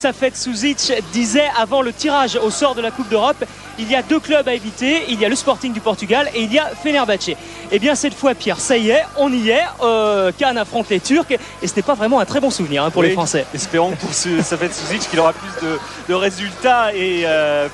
Safet Suzic disait avant le tirage au sort de la Coupe d'Europe, il y a deux clubs à éviter, il y a le Sporting du Portugal et il y a Fenerbahçe. Et bien cette fois Pierre, ça y est, on y est, Cannes affronte les Turcs et ce n'est pas vraiment un très bon souvenir pour les Français. Espérons pour Safet Suzic qu'il aura plus de résultats et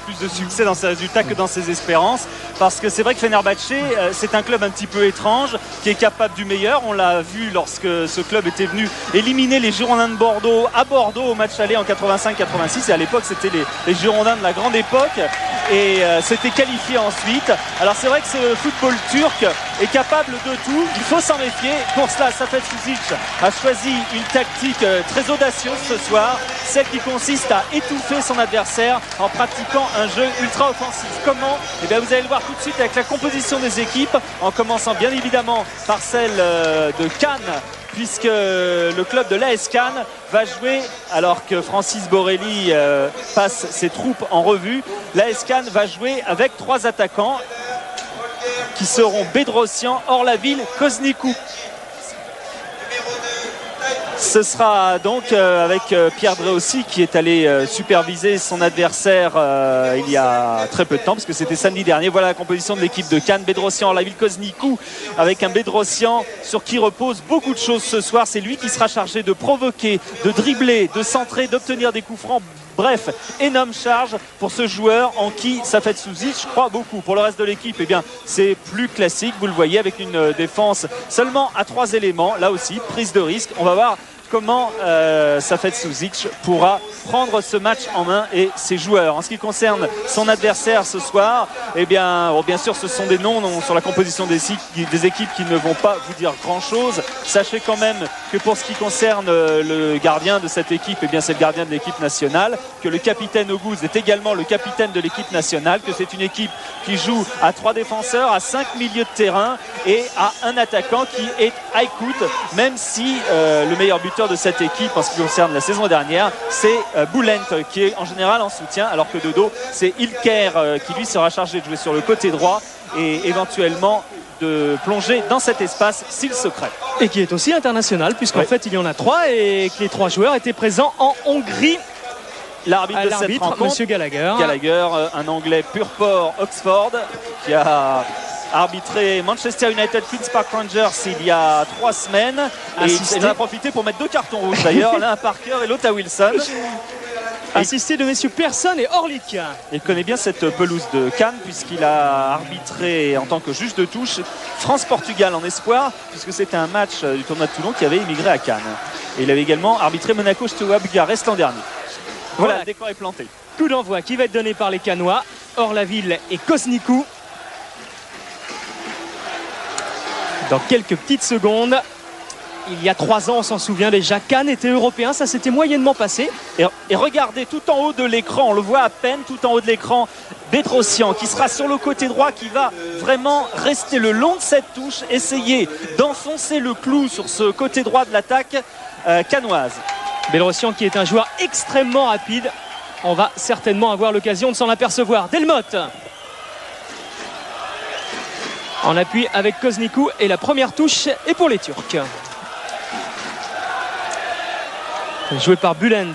plus de succès dans ses résultats que dans ses espérances, parce que c'est vrai que Fenerbahçe c'est un club un petit peu étrange qui est capable du meilleur. On l'a vu lorsque ce club était venu éliminer les Girondins de Bordeaux à Bordeaux au match aller en 85-86 et à l'époque c'était les Girondins de la grande époque et s'était qualifié ensuite. Alors c'est vrai que ce football turc est capable de tout, il faut s'en méfier. Pour cela Safet Suzic a choisi une tactique très audacieuse ce soir, celle qui consiste à étouffer son adversaire en pratiquant un jeu ultra offensif. Comment? Eh bien vous allez le voir tout de suite avec la composition des équipes, en commençant bien évidemment par celle de Cannes, puisque le club de l'AS Cannes va jouer, alors que Francis Borelli passe ses troupes en revue, l'AS Cannes va jouer avec trois attaquants qui seront Bedrossian, Orlaville, Koznikou. Ce sera donc avec Pierre Dréossi qui est allé superviser son adversaire il y a très peu de temps, parce que c'était samedi dernier. Voilà la composition de l'équipe de Cannes. Bedrossian, Orlaville, Koznikou, avec un Bedrossian sur qui repose beaucoup de choses ce soir. C'est lui qui sera chargé de provoquer, de dribbler, de centrer, d'obtenir des coups francs. Bref, énorme charge pour ce joueur en qui Safet Suzic croit beaucoup. Pour le reste de l'équipe, eh bien, c'est plus classique, vous le voyez, avec une défense seulement à 3 éléments. Là aussi, prise de risque. On va voir comment Safet Suzic pourra prendre ce match en main et ses joueurs. En ce qui concerne son adversaire ce soir, eh bien, bien sûr ce sont des noms sur la composition des équipes qui ne vont pas vous dire grand chose. Sachez quand même que pour ce qui concerne le gardien de cette équipe, eh bien c'est le gardien de l'équipe nationale, que le capitaine Oguz est également le capitaine de l'équipe nationale, que c'est une équipe qui joue à 3 défenseurs, à 5 milieux de terrain et à un attaquant qui est Aykut, même si le meilleur buteur de cette équipe en ce qui concerne la saison dernière, c'est Boulent qui est en général en soutien, alors que de dos c'est Ilker qui lui sera chargé de jouer sur le côté droit et éventuellement de plonger dans cet espace s'il se crée. Et qui est aussi international, puisqu'en fait il y en a 3 et que les 3 joueurs étaient présents en Hongrie. L'arbitre de cette rencontre, Monsieur Gallagher, un Anglais pur port Oxford, qui a arbitré Manchester United Queen's Park Rangers il y a 3 semaines. Et il en a profité pour mettre 2 cartons rouges d'ailleurs, l'un à Parker et l'autre à Wilson. Assisté de messieurs Persson et Orlik. Il connaît bien cette pelouse de Cannes puisqu'il a arbitré en tant que juge de touche France-Portugal en espoir, puisque c'était un match du tournoi de Toulon qui avait immigré à Cannes. Et il avait également arbitré Monaco-Steaua Bucarest l'an dernier. Voilà, le décor est planté. Coup d'envoi qui va être donné par les Cannois, Orlaville et Koznikou. Dans quelques petites secondes. Il y a 3 ans, on s'en souvient déjà, Cannes était européen, ça s'était moyennement passé. Et regardez, tout en haut de l'écran, on le voit à peine, tout en haut de l'écran, Bedrossian qui sera sur le côté droit, qui va vraiment rester le long de cette touche, essayer d'enfoncer le clou sur ce côté droit de l'attaque cannoise. Bedrossian qui est un joueur extrêmement rapide, on va certainement avoir l'occasion de s'en apercevoir. Delmotte en appui avec Koznikou et la première touche est pour les Turcs. Joué par Bulent.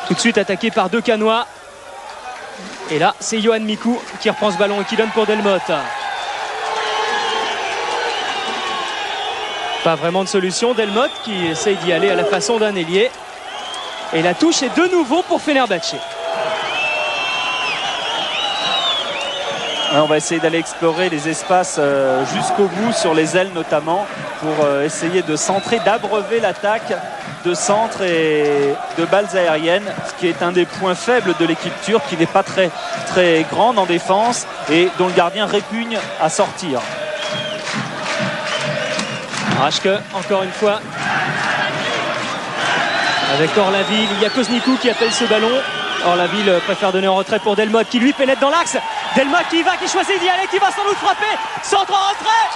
Tout de suite attaqué par 2 Cannois. Et là, c'est Johan Mikou qui reprend ce ballon et qui donne pour Delmotte. Pas vraiment de solution. Delmotte qui essaye d'y aller à la façon d'un ailier. Et la touche est de nouveau pour Fenerbahçe. On va essayer d'aller explorer les espaces jusqu'au bout, sur les ailes notamment, pour essayer de centrer, d'abreuver l'attaque de centre et de balles aériennes, ce qui est un des points faibles de l'équipe turque, qui n'est pas très, très grande en défense et dont le gardien répugne à sortir. Rashke, encore une fois, avec Orlaville, il y a Koznikou qui appelle ce ballon. Orlaville préfère donner en retrait pour Delmotte qui lui pénètre dans l'axe. Delmotte qui va, qui choisit d'y aller, qui va sans doute frapper. Centre en retrait.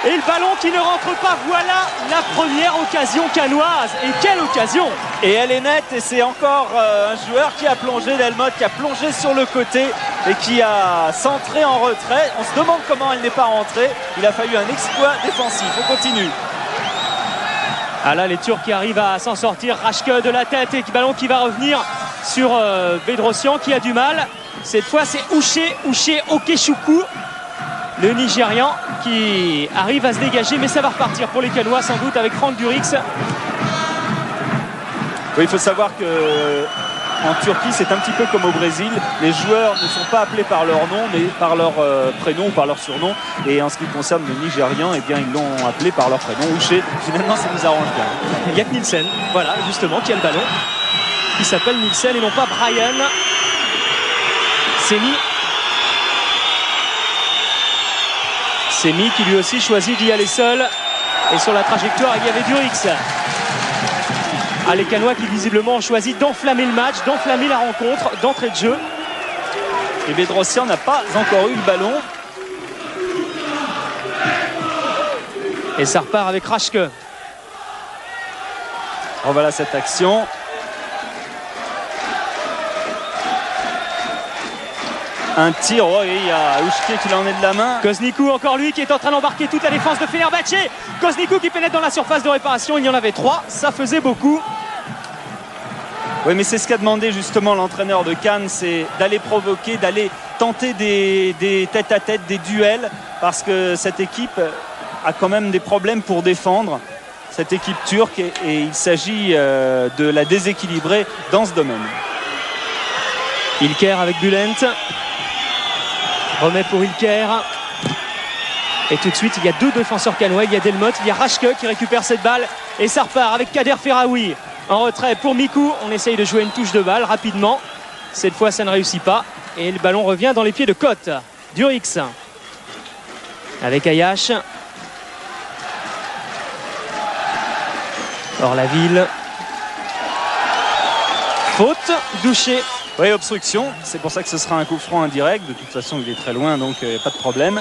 Et le ballon qui ne rentre pas. Voilà la première occasion cannoise. Et quelle occasion! Et elle est nette et c'est encore un joueur qui a plongé, Delmotte, qui a plongé sur le côté et qui a centré en retrait. On se demande comment elle n'est pas rentrée. Il a fallu un exploit défensif. On continue. Ah là, les Turcs qui arrivent à s'en sortir. Raşke de la tête et ballon qui va revenir sur Bedrosian qui a du mal. Cette fois, c'est Uche Okechukwu, le Nigérian, qui arrive à se dégager. Mais ça va repartir pour les Canois, sans doute, avec Frank Durix. Oui, il faut savoir que en Turquie, c'est un petit peu comme au Brésil. Les joueurs ne sont pas appelés par leur nom, mais par leur prénom ou par leur surnom. Et en ce qui concerne le Nigérian, eh bien, ils l'ont appelé par leur prénom. Uche, finalement, ça nous arrange bien. Jack Nielsen, voilà, justement, qui a le ballon, qui s'appelle Nielsen et non pas Brian. Semi qui lui aussi choisit d'y aller seul. Et sur la trajectoire, il y avait Durix. Ah, les Canois qui visiblement ont choisi d'enflammer le match, d'enflammer la rencontre, d'entrée de jeu. Et Bedrosian n'a pas encore eu le ballon. Et ça repart avec Raşke. Voilà cette action. Un tir, oh, et il y a Uche qui l'en est de la main. Kozničku, encore lui, qui est en train d'embarquer toute la défense de Fenerbahçe. Kozničku qui pénètre dans la surface de réparation. Il y en avait 3, ça faisait beaucoup. Oui, mais c'est ce qu'a demandé justement l'entraîneur de Cannes, c'est d'aller provoquer, d'aller tenter des tête-à-tête, des duels, parce que cette équipe a quand même des problèmes pour défendre, cette équipe turque, et il s'agit de la déséquilibrer dans ce domaine. Ilker avec Bülent. Remet pour Ilker. Et tout de suite, il y a 2 défenseurs canois. Il y a Delmotte, il y a Raşke qui récupère cette balle. Et ça repart avec Kader Ferraoui. En retrait pour Miku. On essaye de jouer une touche de balle rapidement. Cette fois, ça ne réussit pas. Et le ballon revient dans les pieds de Kotte. Durix. Avec Ayash. Orlaville. Faute d'Uche. Oui, obstruction, c'est pour ça que ce sera un coup franc indirect. De toute façon, il est très loin, donc il n'y a pas de problème.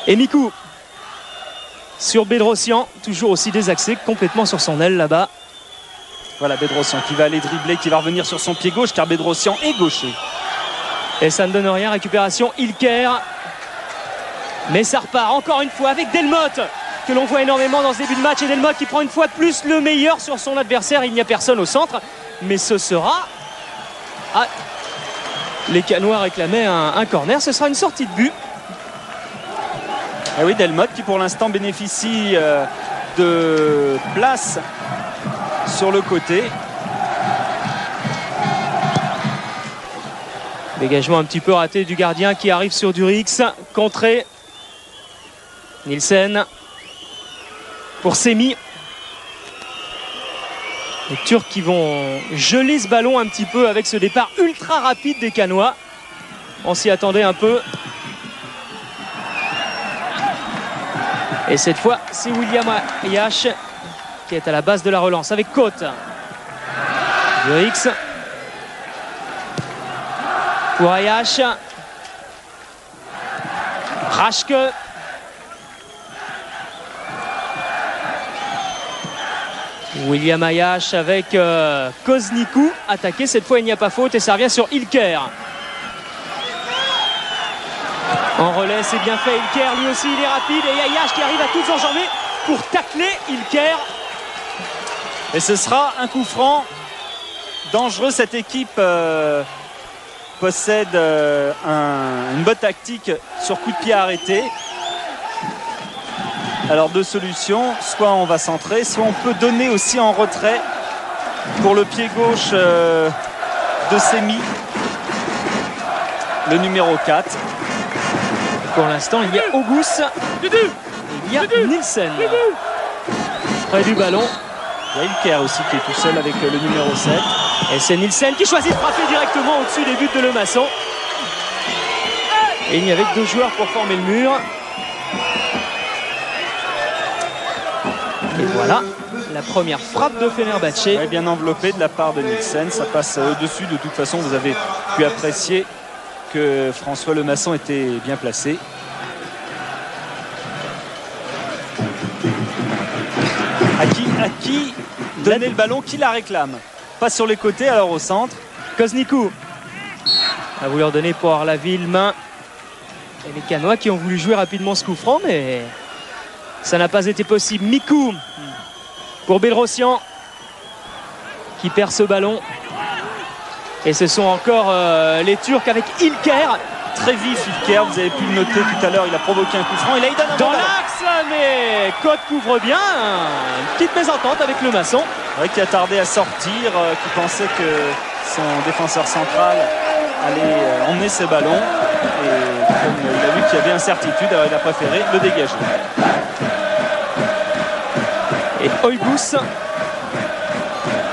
Et Miku sur Bedrosian, toujours aussi désaxé, complètement sur son aile là-bas. Voilà Bedrosian qui va aller dribbler, qui va revenir sur son pied gauche, car Bedrosian est gaucher. Et ça ne donne rien, récupération Ilker. Mais ça repart encore une fois avec Delmotte, que l'on voit énormément dans ce début de match. Et Delmotte qui prend une fois de plus le meilleur sur son adversaire. Il n'y a personne au centre, mais ce sera... Ah, les Canois réclamaient un corner, ce sera une sortie de but. Et oui, Delmotte qui pour l'instant bénéficie de place sur le côté. Dégagement un petit peu raté du gardien qui arrive sur Durix. Contré. Nielsen pour Semi. Les Turcs qui vont geler ce ballon un petit peu avec ce départ ultra rapide des Canois. On s'y attendait un peu. Et cette fois, c'est William Ayash qui est à la base de la relance avec Kotte. Durix. Pour Ayash. Raşke. William Ayash avec Kozničku attaqué. Cette fois, il n'y a pas faute et ça revient sur Ilker. En relais, c'est bien fait. Ilker, lui aussi, il est rapide. Et Ayash qui arrive à tout enjamber pour tacler Ilker. Et ce sera un coup franc dangereux. Cette équipe possède une bonne tactique sur coup de pied arrêté. Alors 2 solutions, soit on va centrer, soit on peut donner aussi en retrait pour le pied gauche de Semi, le numéro 4. Pour l'instant, il y a Auguste, il y a Nielsen près du ballon. Il y a Ilker aussi qui est tout seul avec le numéro 7. Et c'est Nielsen qui choisit de frapper directement au-dessus des buts de Lemasson. Et il n'y avait que 2 joueurs pour former le mur. Et voilà la première frappe de Fenerbahçe. Ouais, bien enveloppé de la part de Nielsen. Ça passe au-dessus. De toute façon, vous avez pu apprécier que François Lemasson était bien placé. À qui donner le ballon, qui la réclame? Pas sur les côtés, alors au centre. Kozničku a voulu redonner pour Orlaville, main. Et les Canois qui ont voulu jouer rapidement ce coup franc, mais ça n'a pas été possible. Miku pour Bedrossian qui perd ce ballon. Et ce sont encore les Turcs avec Ilker. Très vif Ilker, vous avez pu le noter tout à l'heure, il a provoqué un coup franc et là il donne un dans bon l'axe, mais Côte couvre bien. Une petite mésentente avec le maçon. Ouais, qui a tardé à sortir, qui pensait que son défenseur central allait emmener ses ballons. Et comme il a vu qu'il y avait incertitude, alors il a préféré le dégager. Et Oygus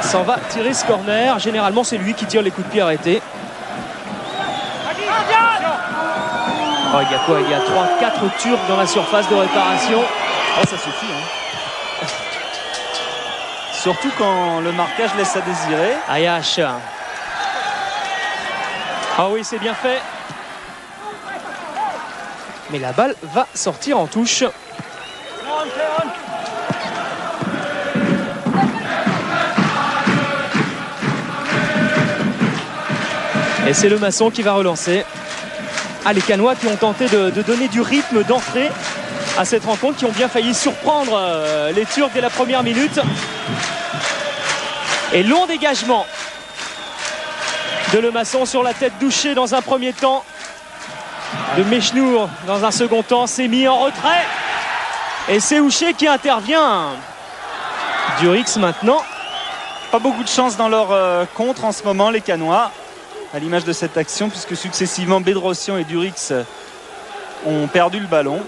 s'en va tirer ce corner. Généralement, c'est lui qui tire les coups de pied arrêtés. Oh, il y a quoi? Il y a 3-4 Turcs dans la surface de réparation. Oh, ça suffit. Hein. Surtout quand le marquage laisse à désirer. Ayash. Ah oui, c'est bien fait. Mais la balle va sortir en touche. Et c'est le maçon qui va relancer. Ah, les Canois qui ont tenté de donner du rythme d'entrée à cette rencontre, qui ont bien failli surprendre les Turcs dès la première minute. Et long dégagement de le maçon sur la tête d'Ouché dans un premier temps, de Mechnour dans un second temps. C'est mis en retrait et c'est Ouché qui intervient. Durix maintenant. Pas beaucoup de chance dans leur contre en ce moment, les Canois, à l'image de cette action, puisque successivement Bedrossian et Durix ont perdu le ballon.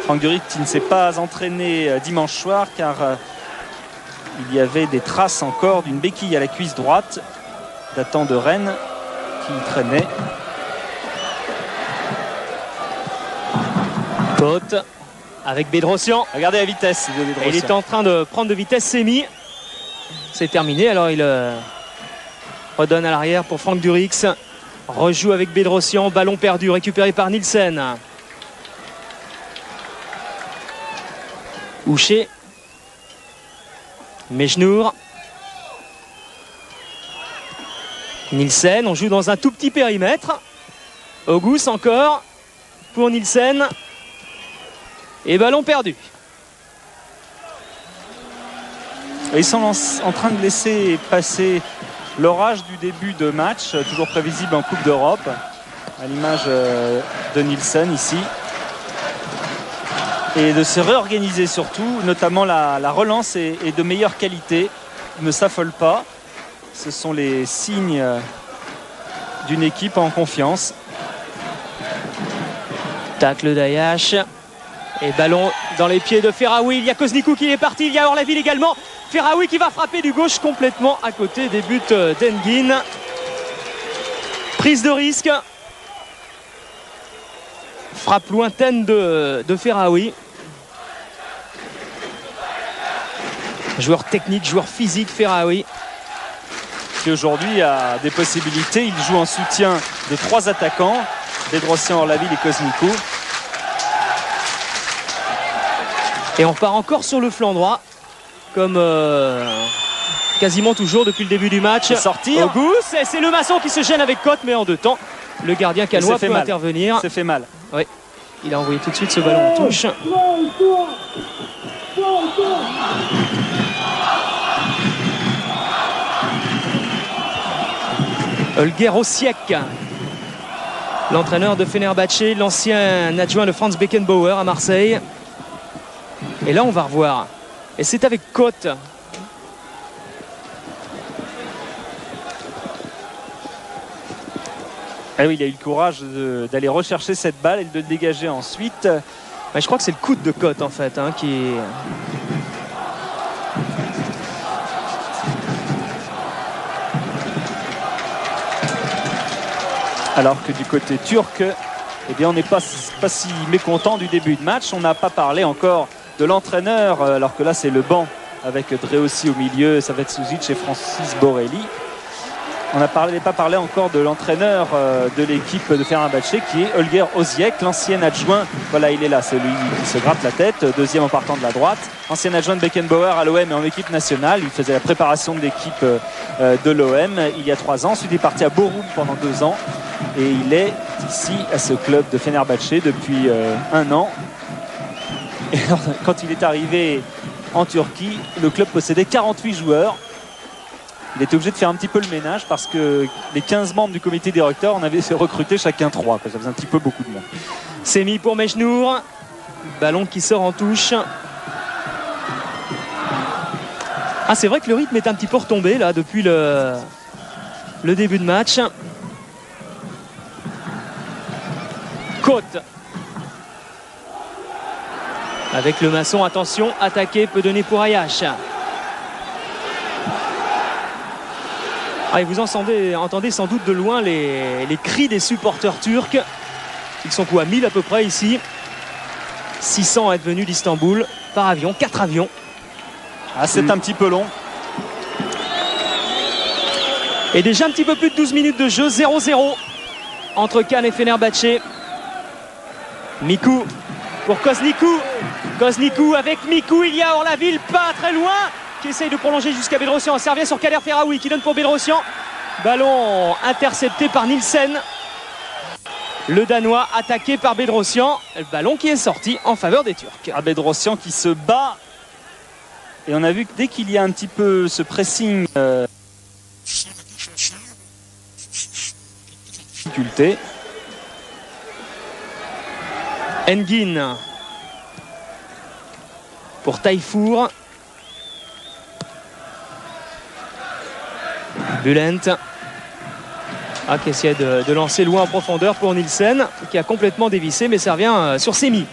Franck Durix qui ne s'est pas entraîné dimanche soir car il y avait des traces encore d'une béquille à la cuisse droite datant de Rennes qui traînait. Côte avec Bedrossian. Regardez la vitesse de Bedrossian. Il est en train de prendre de vitesse, Semi. C'est terminé, alors il redonne à l'arrière pour Franck Durix. Rejoue avec Bedrossian, ballon perdu, récupéré par Nielsen. Ouché. Mechnour. Nielsen, on joue dans un tout petit périmètre. Auguste encore pour Nielsen. Et ballon perdu. Et ils sont en train de laisser passer l'orage du début de match, toujours prévisible en Coupe d'Europe, à l'image de Nielsen ici. Et de se réorganiser surtout, notamment la relance est de meilleure qualité. Ils ne s'affolent pas. Ce sont les signes d'une équipe en confiance. Tacle d'Ayash. Et ballon dans les pieds de Ferraoui. Il y a Koznikou qui est parti. Il y a Orlaville également. Ferraoui qui va frapper du gauche complètement à côté des buts d'Engin. Prise de risque. Frappe lointaine de Ferraoui. Joueur technique, joueur physique, Ferraoui. Qui aujourd'hui a des possibilités. Il joue en soutien de 3 attaquants. Bedrossian, Orlaville et Koznikou. Et on part encore sur le flanc droit, comme quasiment toujours depuis le début du match. Sortir. Auguste, et c'est le maçon qui se gêne avec Côte, mais en 2 temps. Le gardien canois peut intervenir. C'est fait mal. Oui, il a envoyé tout de suite ce ballon en touche. Holger Osiek, l'entraîneur de Fenerbahçe, l'ancien adjoint de Franz Beckenbauer à Marseille. Et là on va revoir. Et c'est avec Côte. Ah oui, il a eu le courage d'aller rechercher cette balle et de le dégager ensuite. Je crois que c'est le coude de Côte en fait qui est... Alors que du côté turc, eh bien, on n'est pas si mécontent du début de match. On n'a pas parlé encore de l'entraîneur, alors que là c'est le banc avec Dreossi au milieu, Savetsuzic et Francis Borelli. On n'a pas parlé encore de l'entraîneur de l'équipe de Fenerbahçe qui est Holger Osiek, l'ancien adjoint. Voilà, il est là, c'est lui qui se gratte la tête, deuxième en partant de la droite. Ancien adjoint de Beckenbauer à l'OM et en équipe nationale. Il faisait la préparation de l'équipe de l'OM il y a 3 ans. Ensuite, il est parti à Borum pendant 2 ans. Et il est ici à ce club de Fenerbahçe depuis 1 an. Et alors, quand il est arrivé en Turquie, le club possédait 48 joueurs. Il était obligé de faire un petit peu le ménage parce que les 15 membres du comité directeur, on avait recruté chacun 3. Ça faisait un petit peu beaucoup de monde. C'est mis pour Mejnour. Ballon qui sort en touche. Ah, c'est vrai que le rythme est un petit peu retombé là depuis le début de match. Côte. Avec le maçon, attention, attaqué, peut donner pour Ayash. Ah, et vous entendez sans doute de loin les cris des supporters turcs. Ils sont quoi, 1000 à peu près ici. 600 à être venus d'Istanbul par avion, 4 avions. Ah, c'est un petit peu long. Et déjà un petit peu plus de 12 minutes de jeu, 0-0 entre Cannes et Fenerbahçe. Mikou pour Koznikou. Koznikou avec Mikou, il y a Orlaville pas très loin qui essaye de prolonger jusqu'à Bedrosian. Servier sur Kader Ferraoui qui donne pour Bedrosian. Ballon intercepté par Nielsen. Le Danois attaqué par Bedrosian. Le ballon qui est sorti en faveur des Turcs. Ah, Bedrosian qui se bat. Et on a vu que dès qu'il y a un petit peu ce pressing difficulté. Engin pour Tayfour. Bulent qui essaie de lancer loin en profondeur pour Nielsen qui a complètement dévissé, mais ça revient sur Semi.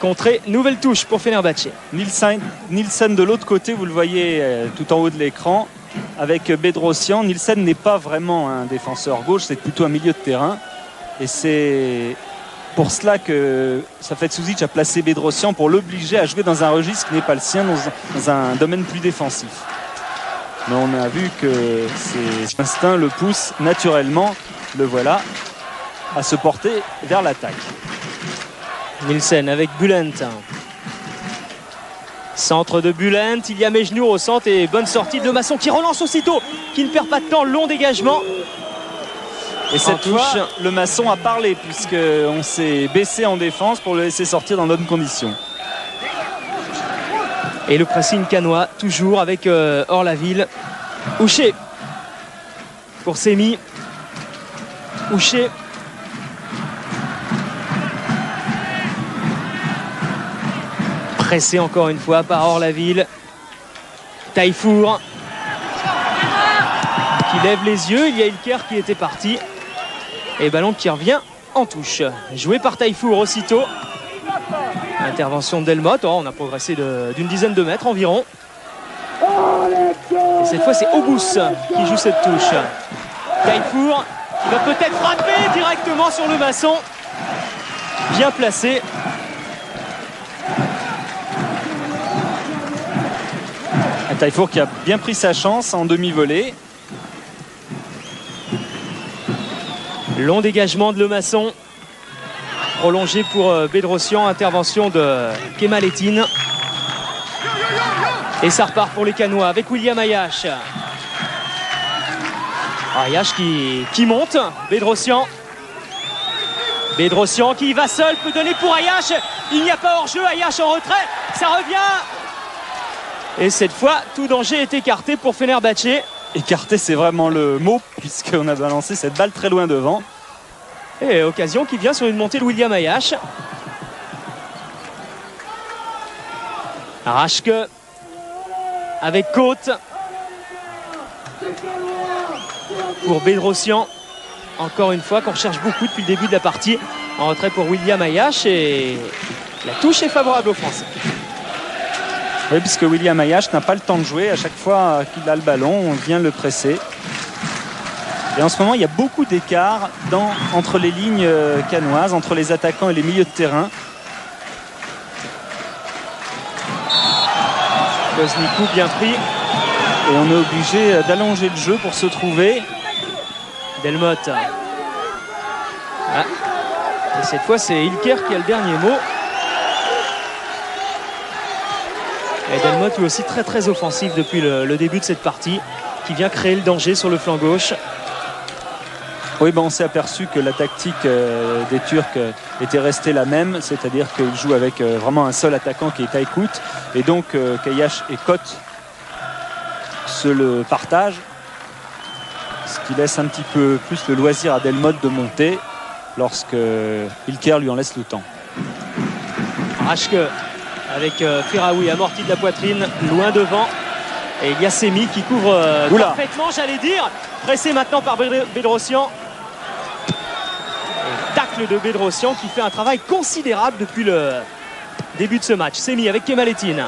Contré, nouvelle touche pour Fenerbahçe. Nielsen de l'autre côté, vous le voyez tout en haut de l'écran avec Bedrosian. Nielsen n'est pas vraiment un défenseur gauche, c'est plutôt un milieu de terrain. Et c'est pour cela que Safet Suzic a placé Bedrosian pour l'obliger à jouer dans un registre qui n'est pas le sien, dans un domaine plus défensif. Mais on a vu que ses instincts le poussent naturellement, le voilà, à se porter vers l'attaque. Nielsen avec Bulent. Centre de Bulent, il y a Mejnour au centre et bonne sortie de Masson qui relance aussitôt, qui ne perd pas de temps, long dégagement. Et cette fois, le Maçon a parlé puisqu'on s'est baissé en défense pour le laisser sortir dans de bonnes conditions. Et le pressing cannois, toujours avec Orlaville. Ouché pour Semi. Ouché. Pressé encore une fois par Orlaville. Tayfour qui lève les yeux. Il y a Ilker qui était parti. Et ballon qui revient en touche. Joué par Tayfour aussitôt. Intervention de Delmotte. On a progressé d'une dizaine de mètres environ. Et cette fois, c'est Obous qui joue cette touche. Tayfour qui va peut-être frapper directement sur le Maçon. Bien placé. Tayfour qui a bien pris sa chance en demi-volée. Long dégagement de Le Maçon. Prolongé pour Bedrosian. Intervention de Kemal Etin. Et ça repart pour les Cannois avec William Ayash. Ayash qui monte. Bedrosian. Bedrosian qui va seul, peut donner pour Ayash. Il n'y a pas hors-jeu. Ayash en retrait. Ça revient. Et cette fois, tout danger est écarté pour Fenerbahçe. Écarté, c'est vraiment le mot, puisqu'on a balancé cette balle très loin devant. Et occasion qui vient sur une montée de William Ayash. Rashke avec Côte. Pour Bedrosian. Encore une fois qu'on recherche beaucoup depuis le début de la partie. En retrait pour William Ayash. Et la touche est favorable aux Français. Oui, puisque William Ayash n'a pas le temps de jouer. À chaque fois qu'il a le ballon, on vient le presser. Et en ce moment, il y a beaucoup d'écart entre les lignes cannoises, entre les attaquants et les milieux de terrain. Koznikou bien pris. Et on est obligé d'allonger le jeu pour se trouver. Delmotte. Et cette fois, c'est Ilker qui a le dernier mot. Et Delmotte lui aussi très très offensif depuis le début de cette partie, qui vient créer le danger sur le flanc gauche. Oui, ben on s'est aperçu que la tactique des Turcs était restée la même, c'est-à-dire qu'ils jouent avec vraiment un seul attaquant qui est Aykut, et donc Kayash et Kot se le partagent, ce qui laisse un petit peu plus le loisir à Delmotte de monter lorsque Ilker lui en laisse le temps. Raschke avec Ferraoui amorti de la poitrine, loin devant. Et il y a Semi qui couvre parfaitement, j'allais dire. Pressé maintenant par Bedrosian. Et tacle de Bedrosian qui fait un travail considérable depuis le début de ce match. Semi avec Kemalettin.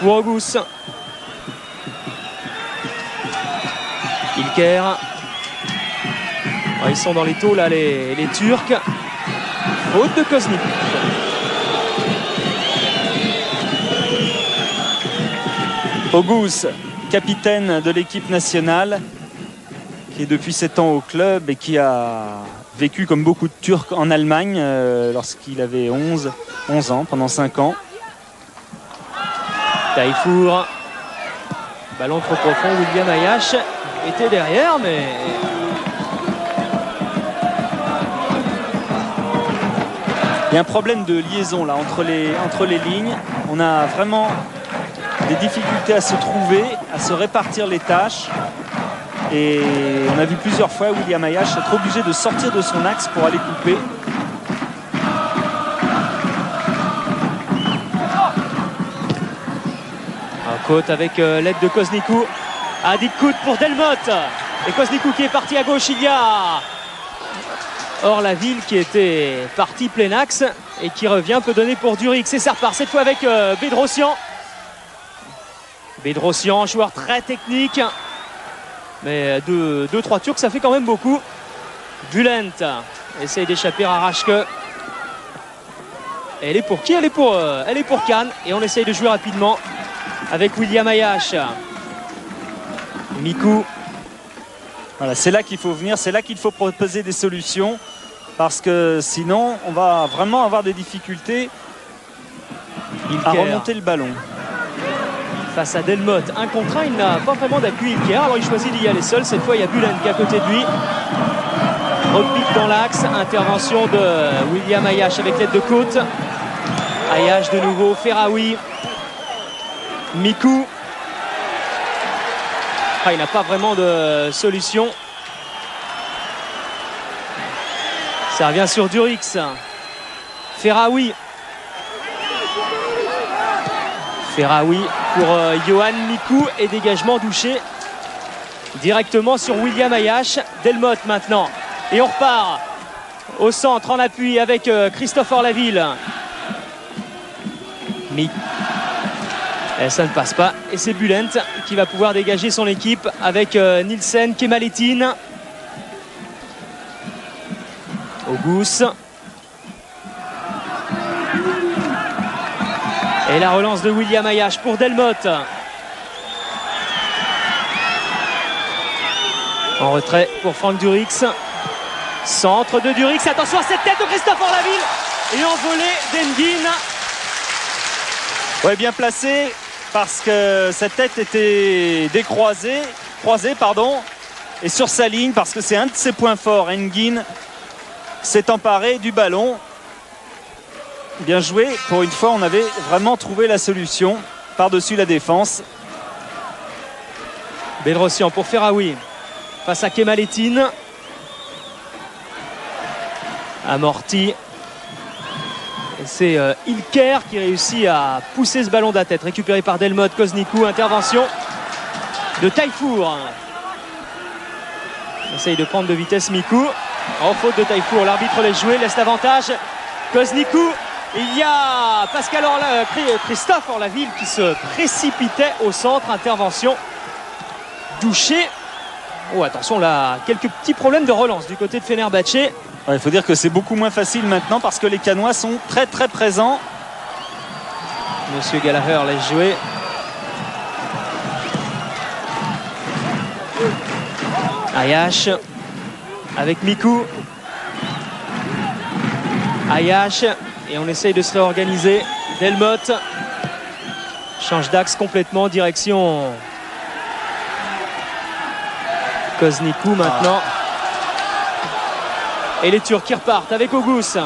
Pour Auguste. Ilker. Ils sont dans les taux là, les Turcs. Faute de Koznick. Auguste, capitaine de l'équipe nationale, qui est depuis 7 ans au club et qui a vécu comme beaucoup de Turcs en Allemagne lorsqu'il avait 11 ans, pendant 5 ans. Taifour. Ballon trop profond, William Ayash était derrière, mais... Il y a un problème de liaison là entre les lignes. On a vraiment des difficultés à se trouver, à se répartir les tâches. Et on a vu plusieurs fois William Ayash être obligé de sortir de son axe pour aller couper. Un côte avec l'aide de Koznikou. Adikut pour Delmotte. Et Koznikou qui est parti à gauche. Il y a Orlaville qui était parti plein axe et qui revient, peut donner pour Durix. Et ça repart cette fois avec Bedrosian. Bedrosian, joueur très technique. Mais 2-3 Turcs, ça fait quand même beaucoup. Bülent essaye d'échapper à Raschke. Et elle est pour qui? Elle est pour Cannes. Et on essaye de jouer rapidement avec William Ayash. Mikou. Voilà, c'est là qu'il faut venir, c'est là qu'il faut proposer des solutions. Parce que sinon, on va vraiment avoir des difficultés à remonter le ballon. Face à Delmotte, un contre un, il n'a pas vraiment d'appui Ilker. Alors il choisit d'y aller seul. Cette fois, il y a Bülent qui est à côté de lui. Repique dans l'axe. Intervention de William Ayash avec l'aide de Côte. Ayash de nouveau. Ferraoui. Mikou. Il n'a pas vraiment de solution. Ça revient sur Durix. Ferraoui. Ferraoui pour Johan Mikou et dégagement douché directement sur William Ayash. Delmotte maintenant. Et on repart au centre en appui avec Christophe Orlaville. Et ça ne passe pas. Et c'est Bülent qui va pouvoir dégager son équipe avec Nielsen, Kemalettin. Auguste. Et la relance de William Ayash pour Delmotte. En retrait pour Franck Durix. Centre de Durix. Attention à cette tête de Christophe Orlaville. Et envolée d'Engin. Ouais, bien placé parce que cette tête était croisée, et sur sa ligne parce que c'est un de ses points forts. Engin s'est emparé du ballon. Bien joué. Pour une fois, on avait vraiment trouvé la solution par-dessus la défense. Bedrosian pour Ferraoui. Face à Kemalettin. Amorti. Et c'est Ilker qui réussit à pousser ce ballon de la tête. Récupéré par Delmotte, Koznikou. Intervention de Taifour. Essaye de prendre de vitesse Mikou. En faute de Taifour. L'arbitre laisse jouer, laisse l'avantage. Koznikou. Il y a Christophe Orlaville qui se précipitait au centre. Intervention douché. Oh, attention là, quelques petits problèmes de relance du côté de Fenerbahçe. Il faut dire que c'est beaucoup moins facile maintenant parce que les Canois sont très très présents. Monsieur Gallagher laisse jouer. Ayash avec Mikou. Ayash. Et on essaye de se réorganiser. Delmotte change d'axe complètement, direction Koznikou maintenant. Et les Turcs qui repartent avec Auguste.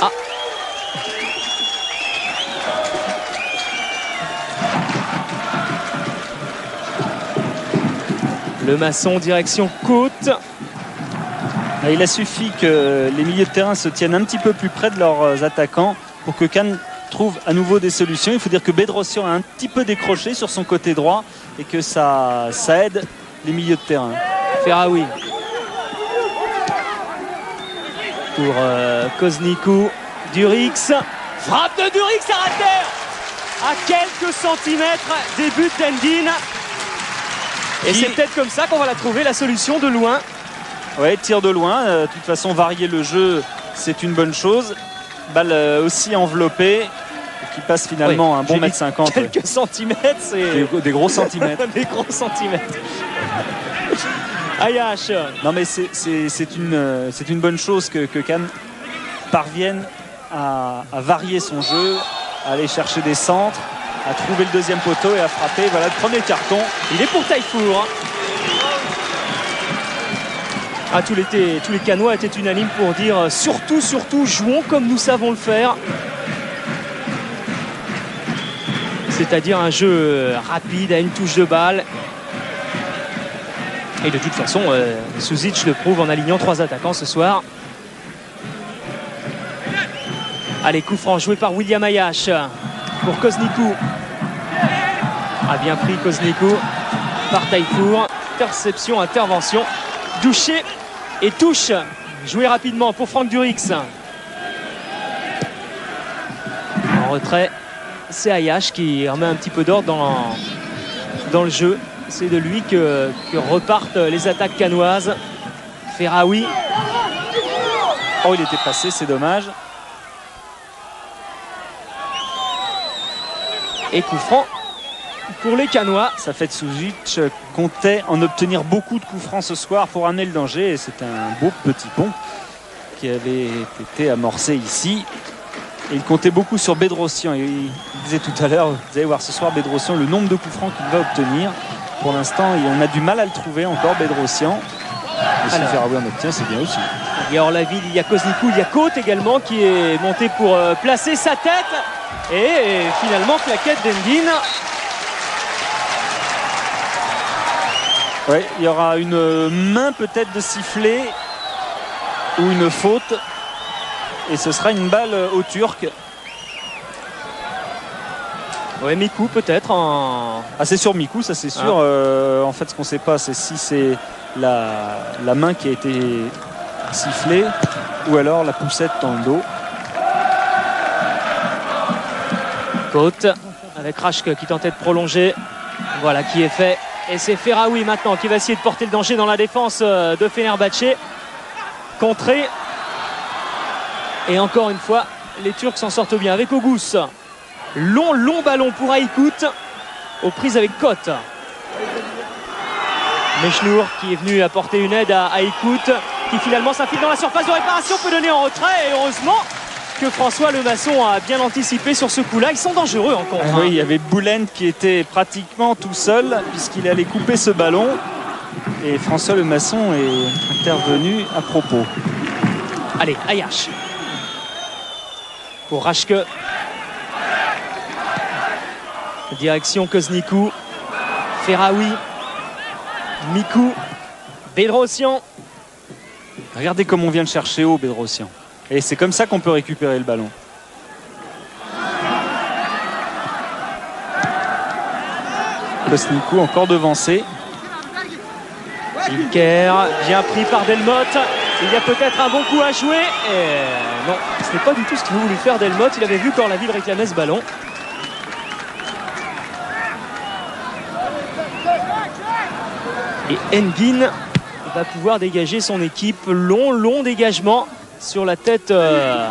Ah. Le Masson direction côte. Il a suffi que les milieux de terrain se tiennent un petit peu plus près de leurs attaquants pour que Cannes trouve à nouveau des solutions. Il faut dire que Bedrossian a un petit peu décroché sur son côté droit et que ça aide les milieux de terrain. Ferraoui pour Koznikou. Durix, frappe de Durix à terre à quelques centimètres des buts d'Engin. Et c'est peut-être comme ça qu'on va la trouver, la solution de loin. Ouais, tir de loin. De toute façon, varier le jeu, c'est une bonne chose. Balle aussi enveloppée, qui passe finalement un bon mètre 50. Quelques centimètres, c'est des gros centimètres. Des gros centimètres. Ayash. Non, mais c'est une bonne chose que Cannes parvienne à varier son jeu, à aller chercher des centres, à trouver le deuxième poteau et à frapper. Voilà le premier carton. Il est pour Taillefour. Ah, tous les Cannois étaient unanimes pour dire surtout, jouons comme nous savons le faire. C'est-à-dire un jeu rapide à une touche de balle. Et de toute façon, Suzic le prouve en alignant 3 attaquants ce soir. Allez, coup franc joué par William Ayash pour Koznikou. A bien pris Koznikou par Taillefour. Interception, intervention. Douché et touche. Joué rapidement pour Franck Durix. En retrait, c'est Ayash qui remet un petit peu d'ordre dans le jeu. C'est de lui que repartent les attaques cannoises. Ferraoui. Oh, il était passé, c'est dommage. Et coup franc pour les Cannois. Ça fait que Suzic comptait en obtenir beaucoup de coups francs ce soir pour amener le danger. Et c'est un beau petit pont qui avait été amorcé ici. Et il comptait beaucoup sur Bedrossian. Il disait tout à l'heure, vous allez voir ce soir Bedrossian, le nombre de coups francs qu'il va obtenir. Pour l'instant, on a du mal à le trouver encore, Bedrossian. Et si Ferraoui en obtient, c'est bien aussi. Il y a Orlaville, il y a Koznikou, il y a Côte également qui est monté pour placer sa tête. Et finalement, claquette d'Engin. Ouais, il y aura une main peut-être de sifflet ou une faute. Et ce sera une balle au Turc. Ouais, Mikou peut-être en... Ah, c'est sur Mikou, ça c'est sûr. En fait, ce qu'on ne sait pas, c'est si c'est la main qui a été sifflée ou alors la poussette dans le dos. Côte avec Rashke qui tentait de prolonger. Voilà qui est fait. Et c'est Ferraoui maintenant qui va essayer de porter le danger dans la défense de Fenerbahçe. Contré. Et encore une fois, les Turcs s'en sortent bien avec Auguste. Long ballon pour Aïkout. Aux prises avec Côte. Mechnour qui est venu apporter une aide à Aïkout, qui finalement s'infile dans la surface de réparation, peut donner en retrait. Et heureusement que François Lemasson a bien anticipé sur ce coup-là. Ils sont dangereux en contre. Oui, il y avait Boulen qui était pratiquement tout seul puisqu'il allait couper ce ballon. Et François Lemasson est intervenu à propos. Allez, Ayash. Pour Rashke. Direction Koznikou. Ferraoui. Mikou. Bedrossian. Regardez comme on vient de chercher haut, Bedrossian. Et c'est comme ça qu'on peut récupérer le ballon. Koznikou encore devancé. Ilker, bien pris par Delmotte. Il y a peut-être un bon coup à jouer. Et non, ce n'est pas du tout ce qu'il voulait faire Delmotte. Il avait vu qu'Orlaville réclamait ce ballon. Et Engin va pouvoir dégager son équipe. Long dégagement sur la tête de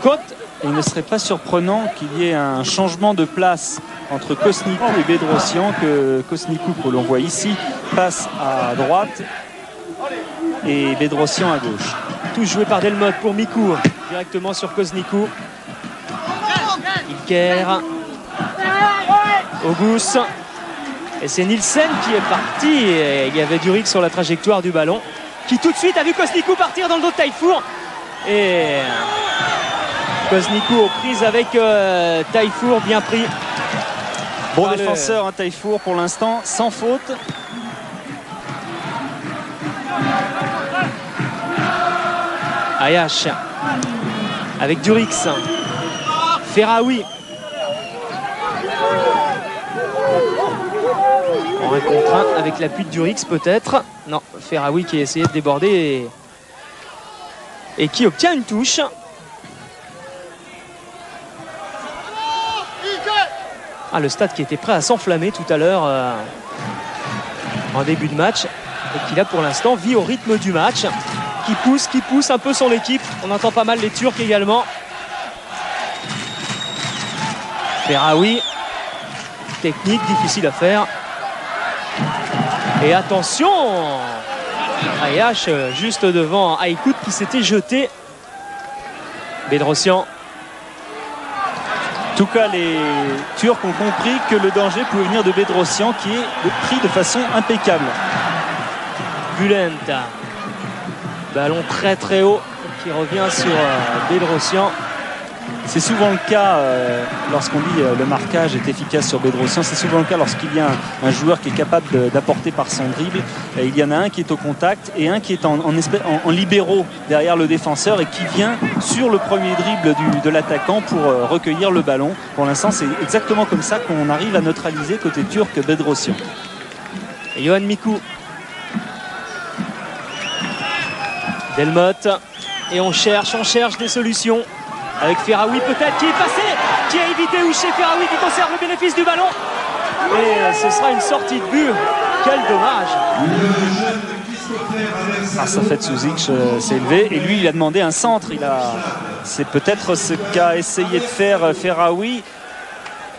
Côte. Et il ne serait pas surprenant qu'il y ait un changement de place entre Koznikou et Bedrossian, que Koznikou, que l'on voit ici, passe à droite et Bedrossian à gauche. Tout joué par Delmotte pour Mikou, directement sur Koznikou. Ilker. Auguste. Et c'est Nielsen qui est parti. Et il y avait Durix sur la trajectoire du ballon, qui tout de suite a vu Kosnikou partir dans le dos de Taillefour. Et Kosnikou aux prises avec Taillefour, bien pris. Bon défenseur, hein, Taillefour pour l'instant, sans faute. Ayash avec Durix. Ferraoui. En un contre un avec l'appui de Durix peut-être. Non, Ferraoui qui a essayé de déborder et qui obtient une touche. Ah, le stade qui était prêt à s'enflammer tout à l'heure en début de match et qui là pour l'instant vit au rythme du match, qui pousse un peu son équipe. On entend pas mal les Turcs également. Ferraoui, technique difficile à faire. Et attention, Ayash juste devant Aykut qui s'était jeté. Bedrossian. En tout cas, les Turcs ont compris que le danger pouvait venir de Bedrossian qui est pris de façon impeccable. Bülent. Ballon très très haut qui revient sur Bedrossian. C'est souvent le cas lorsqu'on dit le marquage est efficace sur Bedrossian. C'est souvent le cas lorsqu'il y a un joueur qui est capable d'apporter par son dribble. Et il y en a un qui est au contact et un qui est en libéraux derrière le défenseur et qui vient sur le premier dribble de l'attaquant pour recueillir le ballon. Pour l'instant, c'est exactement comme ça qu'on arrive à neutraliser côté turc Bedrossian. Et Yohan Mikou. Delmotte. Et on cherche des solutions. Avec Ferraoui peut-être qui est passé, qui a évité Ouché. Ferraoui qui conserve le bénéfice du ballon. Et ce sera une sortie de but. Quel dommage. Safet Suzic s'est élevé et lui il a demandé un centre. C'est peut-être ce qu'a essayé de faire Ferraoui.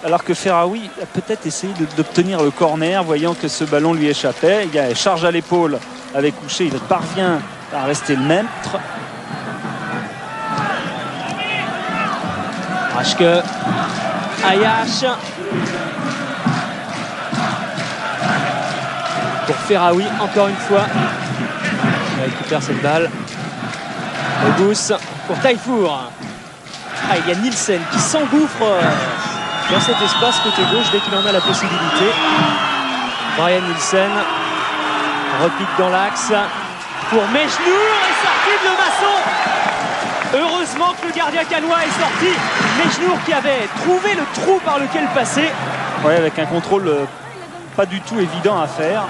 Alors que Ferraoui a peut-être essayé d'obtenir le corner, voyant que ce ballon lui échappait. Il y a charge à l'épaule avec Ouché, il parvient à rester le maître. Rashke, Ayash pour Ferraoui encore une fois. Il récupère cette balle. Auguste pour Taillefour. Ah, il y a Nielsen qui s'engouffre dans cet espace côté gauche dès qu'il en a la possibilité. Brian Nielsen repique dans l'axe pour Mejnour et sorti de le maçon. Heureusement que le gardien canois est sorti. Mejnour qui avait trouvé le trou par lequel passer. Oui, avec un contrôle pas du tout évident à faire.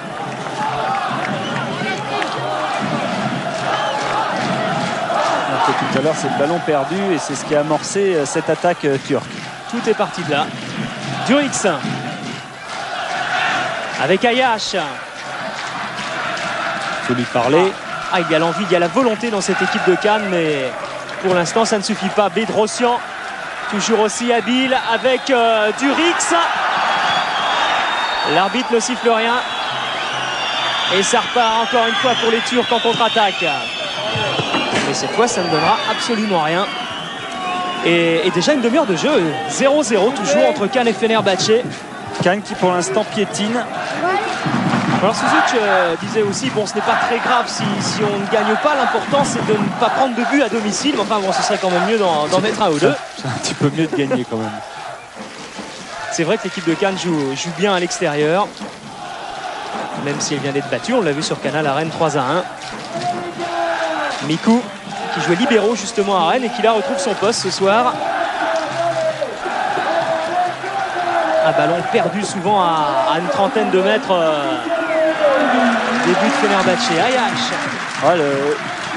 Donc, tout à l'heure, c'est le ballon perdu et c'est ce qui a amorcé cette attaque turque. Tout est parti de là. Durix avec Ayash. Il faut lui parler. Ah, il y a l'envie, il y a la volonté dans cette équipe de Cannes, mais pour l'instant, ça ne suffit pas. Bedrossian, toujours aussi habile avec Durix. L'arbitre ne siffle rien. Et ça repart encore une fois pour les Turcs en contre-attaque. Mais cette fois, ça ne donnera absolument rien. Et déjà une demi-heure de jeu. 0-0 toujours entre Cannes et Fenerbahçe. Cannes qui pour l'instant piétine. Alors Suzic disait aussi, bon, ce n'est pas très grave si on ne gagne pas, l'important c'est de ne pas prendre de but à domicile. Enfin bon, ce serait quand même mieux d'en mettre un ou deux. C'est un petit peu mieux de gagner quand même. C'est vrai que l'équipe de Cannes joue bien à l'extérieur, même si elle vient d'être battue. On l'a vu sur Canal à Rennes 3-1. Mikou qui jouait libéraux justement à Rennes et qui là retrouve son poste ce soir. Un ballon perdu souvent à une trentaine de mètres des buts de Fenerbahçe. Ayash. Ouais,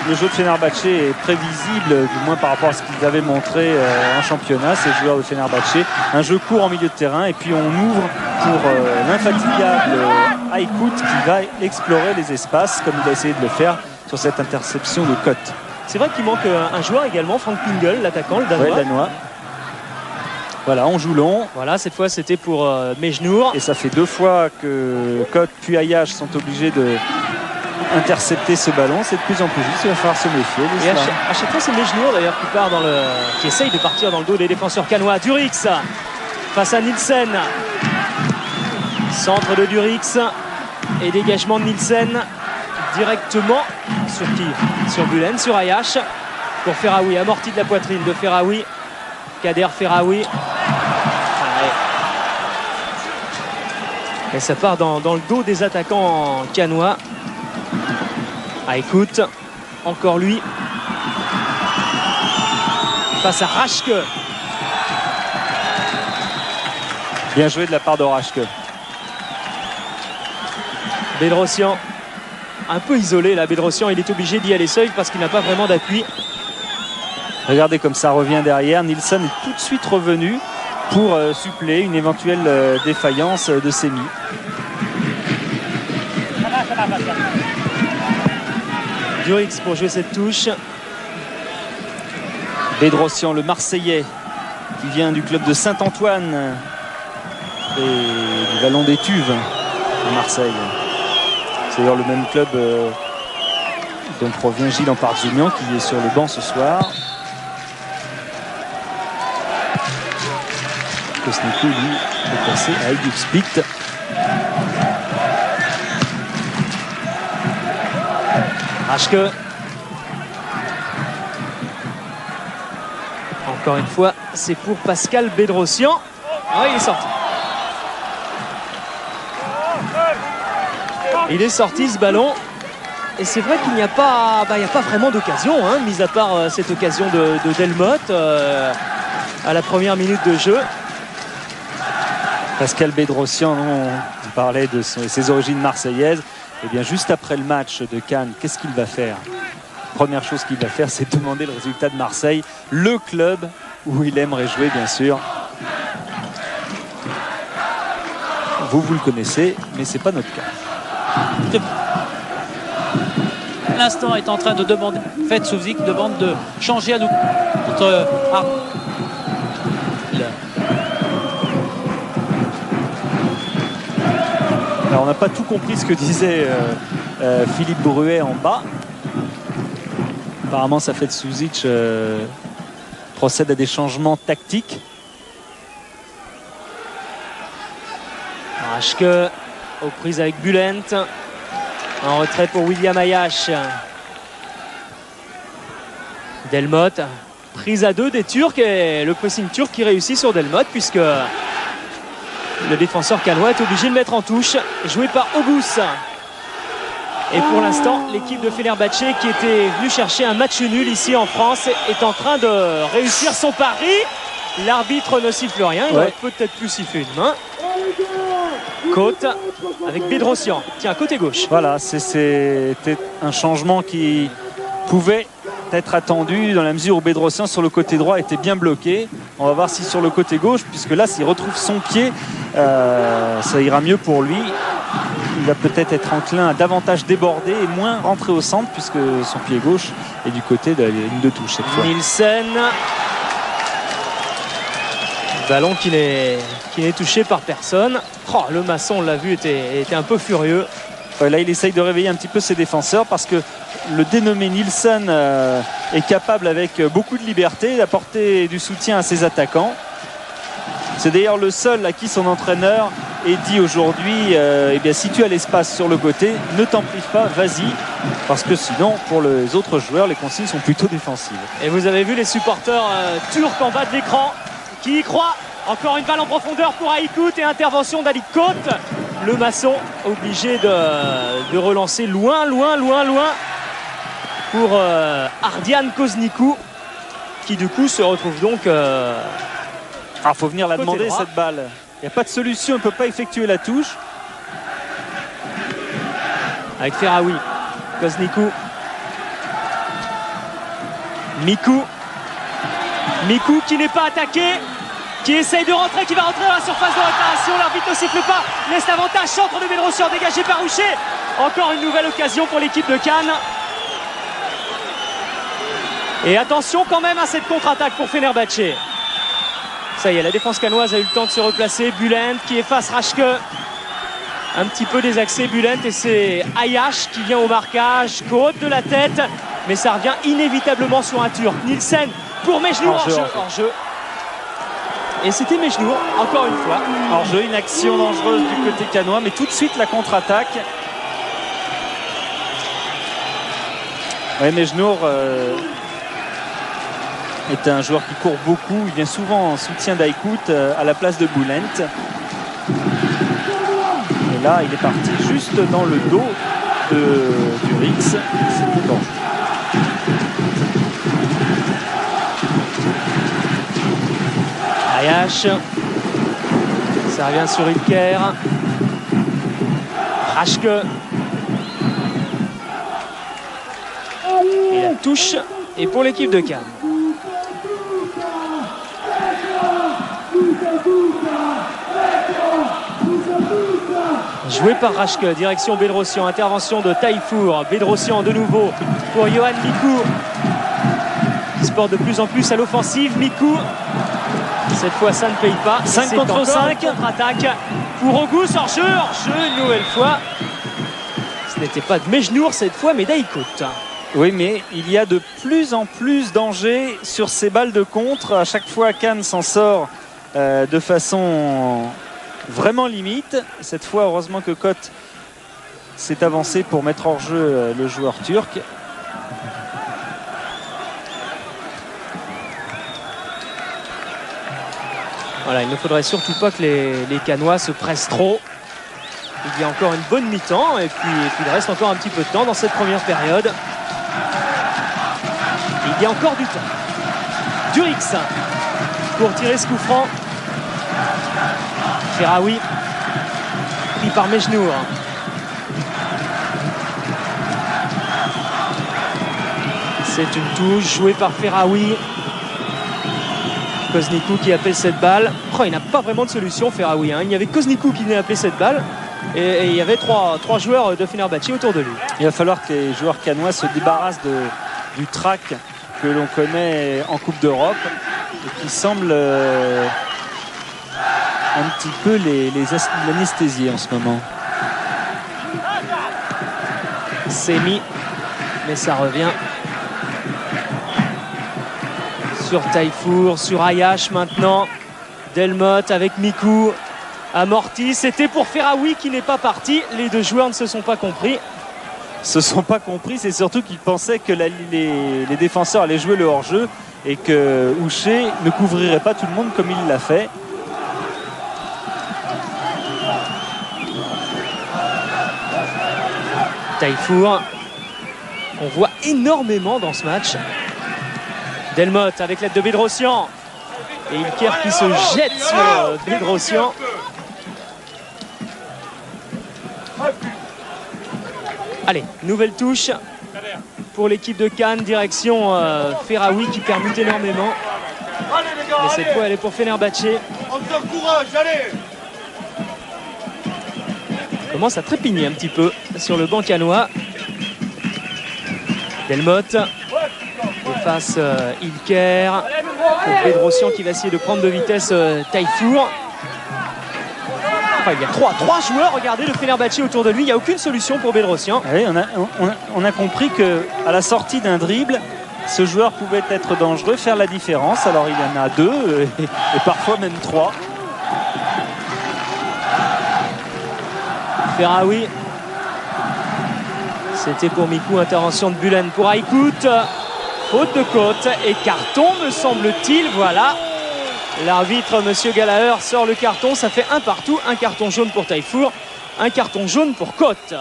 le jeu de Fenerbahçe est prévisible, du moins par rapport à ce qu'ils avaient montré en championnat, ces joueurs de Fenerbahçe. Un jeu court en milieu de terrain et puis on ouvre pour l'infatigable Aykut qui va explorer les espaces comme il a essayé de le faire sur cette interception de Cotte. C'est vrai qu'il manque un joueur également, Frank Pingel, l'attaquant, le Danois. Ouais, Danois. Voilà, on joue long. Voilà, cette fois c'était pour Mejnour. Et ça fait 2 fois que Cotte puis Ayash sont obligés de intercepter ce ballon. C'est de plus en plus juste, il va falloir se méfier. Et à chaque fois c'est Mejnour d'ailleurs qui essaye de partir dans le dos des défenseurs canois. Durix face à Nielsen. Centre de Durix et dégagement de Nielsen directement sur qui? Sur Bulen, sur Ayash pour Ferraoui, amorti de la poitrine de Ferraoui. Kader Ferraoui. Et ça part dans le dos des attaquants canois. Ah, écoute, encore lui. Face à Raschke. Bien joué de la part de Raschke. Bedrosian, un peu isolé là. Bedrosian, il est obligé d'y aller seul parce qu'il n'a pas vraiment d'appui. Regardez comme ça revient derrière. Nielsen est tout de suite revenu pour suppléer une éventuelle défaillance de Semi. Durix pour jouer cette touche. Bedrosian, le Marseillais, qui vient du club de Saint-Antoine et du Vallon des Tuves de Marseille. C'est d'ailleurs le même club dont provient Gilles Ampardjounian, qui est sur le banc ce soir. Kosnikou, lui, est passé à Aïdouf Split. Raschke. Encore une fois, c'est pour Pascal Bedrosian. Ah, il est sorti. Il est sorti ce ballon. Et c'est vrai qu'il n'y a pas, il n'y a pas vraiment d'occasion, hein, mis à part cette occasion de Delmotte à la première minute de jeu. Pascal Bedrosian, on parlait de ses origines marseillaises. Et bien juste après le match de Cannes, qu'est-ce qu'il va faire? Première chose qu'il va faire, c'est demander le résultat de Marseille, le club où il aimerait jouer, bien sûr. Vous le connaissez, mais c'est pas notre cas. L'instant est en train de demander, Fed Souzik demande de changer à nous contre Alors on n'a pas tout compris ce que disait Philippe Bruet en bas. Apparemment, ça fait de Suzic procède à des changements tactiques. Raschke aux prises avec Bulent. En retrait pour William Ayash. Delmotte. Prise à deux des Turcs et le pressing turc qui réussit sur Delmotte puisque le défenseur canois est obligé de mettre en touche. Joué par Auguste. Et pour l'instant, l'équipe de Fenerbahçe qui était venue chercher un match nul ici en France est en train de réussir son pari. L'arbitre ne siffle rien. Il aurait peut-être pu siffler une main. Côte avec Bedrosian. Tiens, côté gauche. Voilà, c'était un changement qui pouvait être attendu dans la mesure où Bedrosian sur le côté droit était bien bloqué. On va voir si sur le côté gauche, puisque là s'il retrouve son pied, ça ira mieux pour lui. Il va peut-être être enclin à davantage déborder et moins rentrer au centre puisque son pied gauche est du côté de la ligne de touche cette fois. Nielsen. Ballon qui n'est touché par personne. Oh, le maçon, on l'a vu, était un peu furieux. Ouais, là il essaye de réveiller un petit peu ses défenseurs parce que le dénommé Nielsen est capable avec beaucoup de liberté d'apporter du soutien à ses attaquants. C'est d'ailleurs le seul à qui son entraîneur est dit aujourd'hui eh bien, si tu as l'espace sur le côté, ne t'en prive pas, vas-y, parce que sinon pour les autres joueurs les consignes sont plutôt défensives. Et vous avez vu les supporters turcs en bas de l'écran qui y croient. Encore une balle en profondeur pour Aïkout et intervention d'Ali Côte. Le maçon obligé de relancer loin pour Ardian Kosnikou qui du coup se retrouve donc faut venir la demander droit. Cette balle. Il n'y a pas de solution, on ne peut pas effectuer la touche. Avec Ferraoui, Kosnikou, Mikou qui n'est pas attaqué, qui essaye de rentrer, qui va rentrer dans la surface de réparation. L'arbitre ne siffle pas, laisse l'avantage, centre de Bedrosian dégagé par Roucher. Encore une nouvelle occasion pour l'équipe de Cannes. Et attention quand même à cette contre-attaque pour Fenerbahçe. Ça y est, la défense canoise a eu le temps de se replacer. Bulent qui efface Raschke. Un petit peu désaxé Bulent et c'est Ayash qui vient au marquage. Côte de la tête, mais ça revient inévitablement sur un Turc. Nielsen pour Mejloun hors jeu. Et c'était Mejnour, encore une fois. Hors-jeu, une action dangereuse du côté cannois, mais tout de suite la contre-attaque. Ouais, Mejnour est un joueur qui court beaucoup. Il vient souvent en soutien d'Aïkout à la place de Boulent. Et là, il est parti juste dans le dos de Durix. C'était bon. Ayash. Ça revient sur Ilker. Raschke. Et la touche est pour l'équipe de Cannes. Joué par Raschke, direction Bedrossian, intervention de Taillefour. Bedrossian de nouveau pour Johan Mikou. Il se porte de plus en plus à l'offensive. Mikou, cette fois ça ne paye pas. 5 contre 5. Contre-attaque pour Auguste, hors-jeu une nouvelle fois. Ce n'était pas de Mejnour cette fois, mais d'Aïkout. Oui, mais il y a de plus en plus danger sur ces balles de contre. À chaque fois, Cannes s'en sort de façon vraiment limite. Cette fois, heureusement que Koth s'est avancé pour mettre hors jeu le joueur turc. Voilà, il ne faudrait surtout pas que les Cannois se pressent trop. Il y a encore une bonne mi-temps et puis il reste encore un petit peu de temps dans cette première période. Il y a encore du temps. Durix pour tirer ce coup franc. Ferraoui pris par Mejnour. C'est une touche jouée par Ferraoui. Koznikou qui appelle cette balle. Oh, il n'a pas vraiment de solution, Ferraoui. Il n'y avait Koznikou qui venait appeler cette balle. Et il y avait trois joueurs de Fenerbahçe autour de lui. Il va falloir que les joueurs cannois se débarrassent du trac que l'on connaît en Coupe d'Europe et qui semble un petit peu l'anesthésier en ce moment. C'est mis, mais ça revient sur Taillefour, sur Ayash maintenant. Delmotte avec Mikou. Amorti, c'était pour Ferraoui qui n'est pas parti. Les deux joueurs ne se sont pas compris. Se sont pas compris, c'est surtout qu'ils pensaient que les défenseurs allaient jouer le hors-jeu et que Houcher ne couvrirait pas tout le monde comme il l'a fait. Taillefour, on voit énormément dans ce match. Delmotte avec l'aide de Bedrossian. Et Ilker qui se jette sur Bedrossian. Allez, nouvelle touche pour l'équipe de Cannes, direction Ferraoui qui permute énormément. Mais cette fois, elle est pour Fenerbahçe. Commence à trépigner un petit peu sur le banc cannois. Delmotte efface Ilker. Pour Bedrossian qui va essayer de prendre de vitesse Taillefour. Il y a trois joueurs, regardez, de Fenerbahçe autour de lui. Il n'y a aucune solution pour Bedrossian. Oui, on a compris qu'à la sortie d'un dribble, ce joueur pouvait être dangereux, faire la différence. Alors il y en a deux et parfois même trois. Ferraoui. C'était pour Mikou, intervention de Bulen pour Aïkout. Faute de côte et carton, me semble-t-il. Voilà. L'arbitre, monsieur Gallagher, sort le carton. Ça fait un partout. Un carton jaune pour Taillefour. Un carton jaune pour Koth.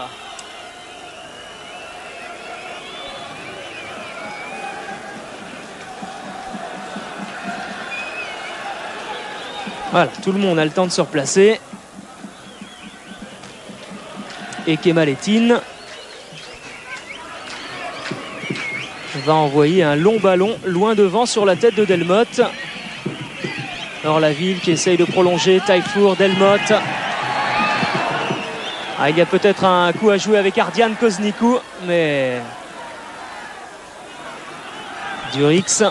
Voilà, tout le monde a le temps de se replacer. Et Kemalettin va envoyer un long ballon loin devant sur la tête de Delmotte. Alors la ville qui essaye de prolonger. Taillefour, Delmotte. Ah, il y a peut-être un coup à jouer avec Ardian Koznikou, mais Durix.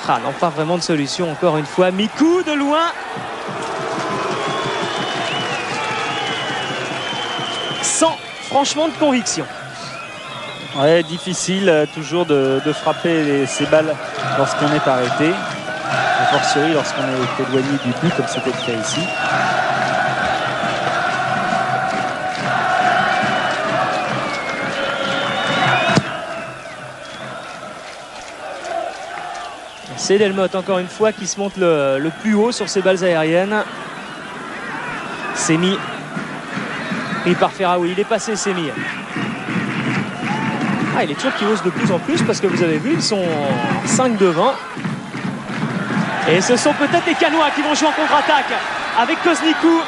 Ah non, pas vraiment de solution encore une fois. Mikou de loin. Sans franchement de conviction. Ouais, difficile toujours de frapper ces balles lorsqu'on est arrêté. a fortiori lorsqu'on est éloigné du but comme c'était le cas ici. C'est Delmotte encore une fois qui se monte le plus haut sur ses balles aériennes. Semi pris par Ferraoui, il est passé Semi. Ah, et les Turcs qui osent de plus en plus parce que vous avez vu, ils sont 5 devant. Et ce sont peut-être les Canois qui vont jouer en contre-attaque avec Koznikou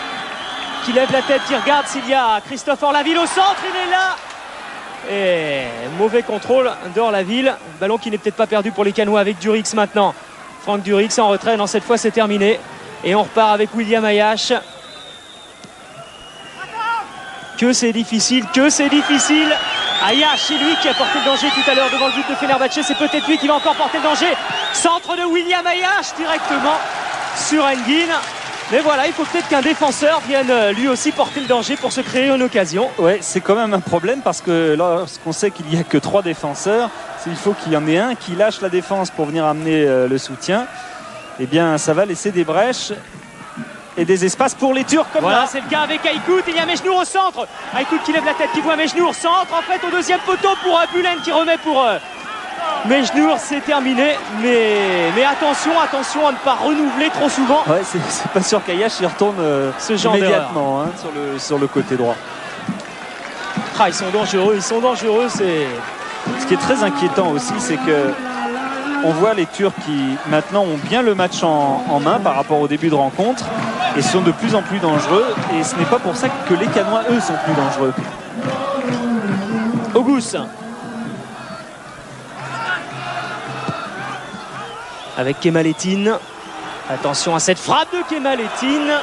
qui lève la tête, qui regarde s'il y a Christophe Orlaville au centre, il est là. Et mauvais contrôle d'Orlaville. Ballon qui n'est peut-être pas perdu pour les Canois avec Durix maintenant. Franck Durix en retrait. Non, cette fois c'est terminé. Et on repart avec William Ayash. Que c'est difficile, que c'est difficile. Ayash, c'est lui qui a porté le danger tout à l'heure devant le but de Fenerbahçe. C'est peut-être lui qui va encore porter le danger. Centre de William Ayash directement sur Engin. Mais voilà, il faut peut-être qu'un défenseur vienne lui aussi porter le danger pour se créer une occasion. Ouais, c'est quand même un problème parce que lorsqu'on sait qu'il n'y a que 3 défenseurs, il faut qu'il y en ait un qui lâche la défense pour venir amener le soutien. Eh bien, ça va laisser des brèches et des espaces pour les Turcs comme voilà, là. C'est le cas avec Aykut. Il y a Mejnour au centre. Aykut qui lève la tête, qui voit Mejnour. Centre en fait au deuxième poteau pour Bulen qui remet pour Mejnour. C'est terminé. Mais attention à ne pas renouveler trop souvent. Ouais, c'est pas sûr qu'Ayash y retourne ce genre immédiatement sur le côté droit. Ah, ils sont dangereux. Ce qui est très inquiétant aussi, c'est que on voit les Turcs qui maintenant ont bien le match en main par rapport au début de rencontre et sont de plus en plus dangereux. Et ce n'est pas pour ça que les Canois, eux, sont plus dangereux. Auguste. Avec Kemalettin. Attention à cette frappe de Kemalettin.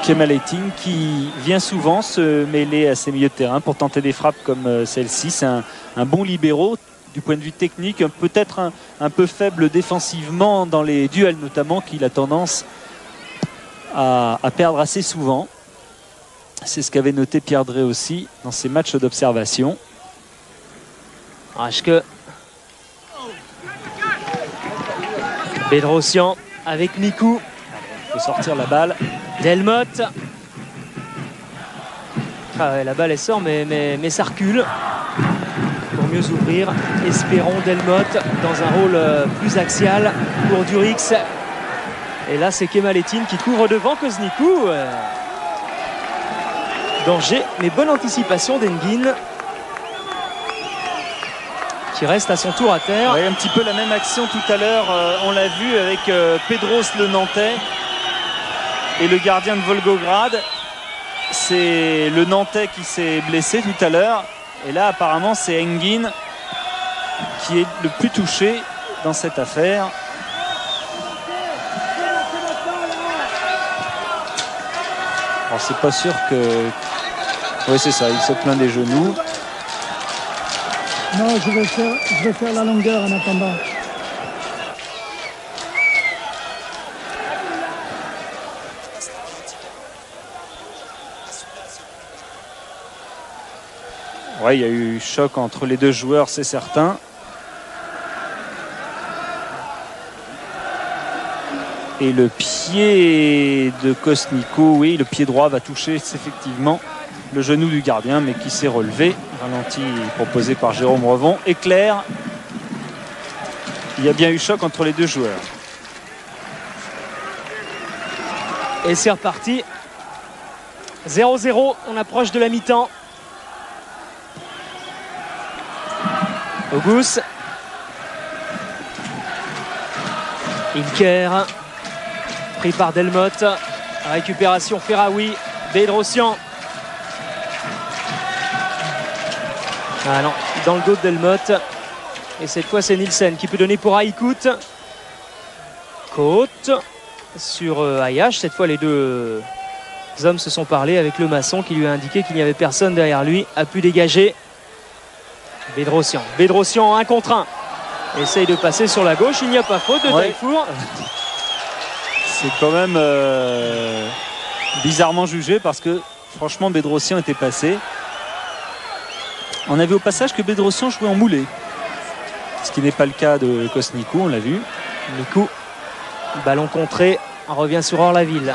Kemalettin qui vient souvent se mêler à ses milieux de terrain pour tenter des frappes comme celle-ci. C'est un bon libéro du point de vue technique, peut-être un peu faible défensivement dans les duels notamment, qu'il a tendance à perdre assez souvent. C'est ce qu'avait noté Pierre Drey aussi dans ses matchs d'observation. Raschke. Bedrosian avec Mikou. Il faut sortir la balle. Delmotte. Ah ouais, la balle elle sort mais ça recule. Pour mieux ouvrir, espérons Delmotte dans un rôle plus axial pour Durix. Et là c'est Kemalettin qui couvre devant Koznikou. Danger, mais bonne anticipation d'Engin qui reste à son tour à terre. Ouais, un petit peu la même action tout à l'heure, on l'a vu avec Pedros le Nantais et le gardien de Volgograd. C'est le Nantais qui s'est blessé tout à l'heure et là apparemment c'est Engin qui est le plus touché dans cette affaire. Alors c'est pas sûr que... Oui c'est ça, il se plaint des genoux. Non, je vais faire la longueur en attendant. Ouais, il y a eu choc entre les deux joueurs, c'est certain. Et le pied de Koznikou, oui, le pied droit va toucher effectivement le genou du gardien, mais qui s'est relevé. Ralenti proposé par Jérôme Revon. Éclair. Il y a bien eu choc entre les deux joueurs. Et c'est reparti. 0-0, on approche de la mi-temps. Auguste. Inker. Pris par Delmotte. Récupération Ferraoui. Bedrosian. Ah non, dans le dos de Delmotte. Et cette fois c'est Nielsen qui peut donner pour Aykut. Côte sur Ayash. Cette fois les deux hommes se sont parlé avec le maçon qui lui a indiqué qu'il n'y avait personne derrière lui. A pu dégager Bedrosian. Bedrosian 1 contre 1. Essaye de passer sur la gauche. Il n'y a pas faute de Taillefour. C'est quand même bizarrement jugé parce que franchement Bedrosian était passé. On a vu au passage que Bedrosian jouait en moulé. Ce qui n'est pas le cas de Kosnikou, on l'a vu. Mikou, ballon contré, on revient sur Orlaville.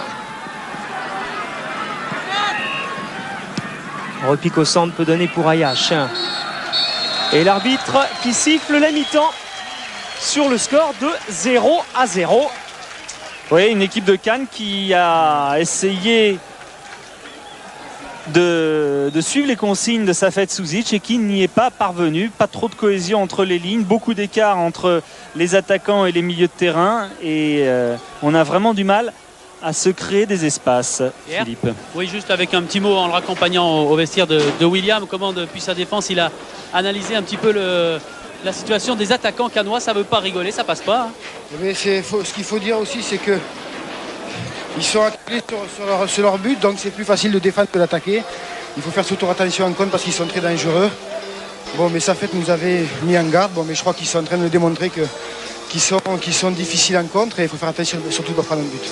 Repique au centre peut donner pour Ayash. Et l'arbitre qui siffle la mi-temps sur le score de 0-0. Oui, une équipe de Cannes qui a essayé de suivre les consignes de Safet Suzic et qui n'y est pas parvenu. Pas trop de cohésion entre les lignes, beaucoup d'écart entre les attaquants et les milieux de terrain. Et on a vraiment du mal à se créer des espaces, Philippe. Oui, juste avec un petit mot en le raccompagnant au vestiaire de William. Comment depuis sa défense il a analysé un petit peu la situation des attaquants cannois. Ça ne veut pas rigoler, ça passe pas. Mais ce qu'il faut dire aussi, c'est que ils sont acculés sur leur but, donc c'est plus facile de défendre que d'attaquer. Il faut faire surtout attention en compte parce qu'ils sont très dangereux. Bon, mais Safet nous avait mis en garde. Bon, mais je crois qu'ils sont en train de démontrer qu'ils sont difficiles en contre et il faut faire attention surtout de ne pas prendre un but.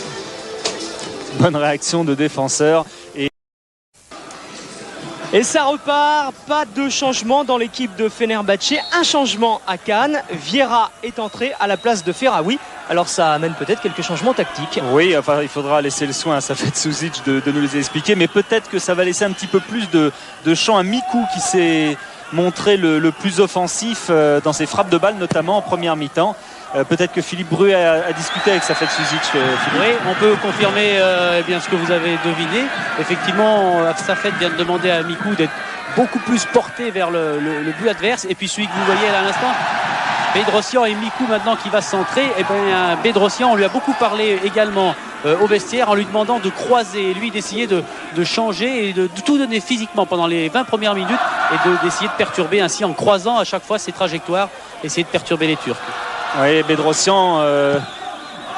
Bonne réaction de défenseur. Et ça repart, pas de changement dans l'équipe de Fenerbahçe. Un changement à Cannes. Vieira est entré à la place de Ferraoui. Alors ça amène peut-être quelques changements tactiques. Oui, enfin il faudra laisser le soin à Safet Suzic de nous les expliquer. Mais peut-être que ça va laisser un petit peu plus de champ à Mikou qui s'est montré le plus offensif dans ses frappes de balle, notamment en première mi-temps. Peut-être que Philippe Bruet a discuté avec Safet Suzic. Oui, on peut confirmer bien ce que vous avez deviné. Effectivement, Safet vient de demander à Mikou d'être beaucoup plus porté vers le but adverse. Et puis celui que vous voyez là à l'instant, Bedrossian et Mikou maintenant qui va se centrer. Et bien Bedrossian, on lui a beaucoup parlé également au vestiaire en lui demandant de croiser et lui d'essayer de changer et de tout donner physiquement pendant les 20 premières minutes et d'essayer de perturber ainsi en croisant à chaque fois ses trajectoires, essayer de perturber les Turcs. Oui, Bedrossian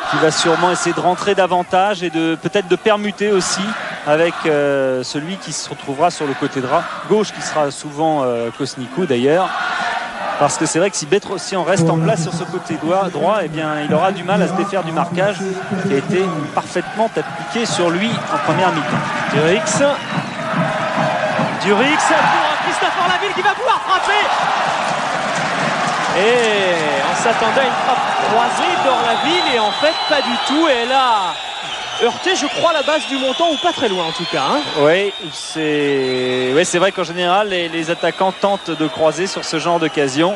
qui va sûrement essayer de rentrer davantage et peut-être de permuter aussi avec celui qui se retrouvera sur le côté gauche qui sera souvent Kosnikou d'ailleurs. Parce que c'est vrai que si Bedrossian reste en place sur ce côté droit, eh bien, il aura du mal à se défaire du marquage qui a été parfaitement appliqué sur lui en première mi-temps. Durix pour Christophe Orlaville qui va pouvoir frapper. Et on s'attendait à une frappe croisée d'Orlaville et en fait pas du tout. Et elle a heurté, je crois, la base du montant ou pas très loin en tout cas. Hein. Oui, c'est vrai qu'en général les attaquants tentent de croiser sur ce genre d'occasion.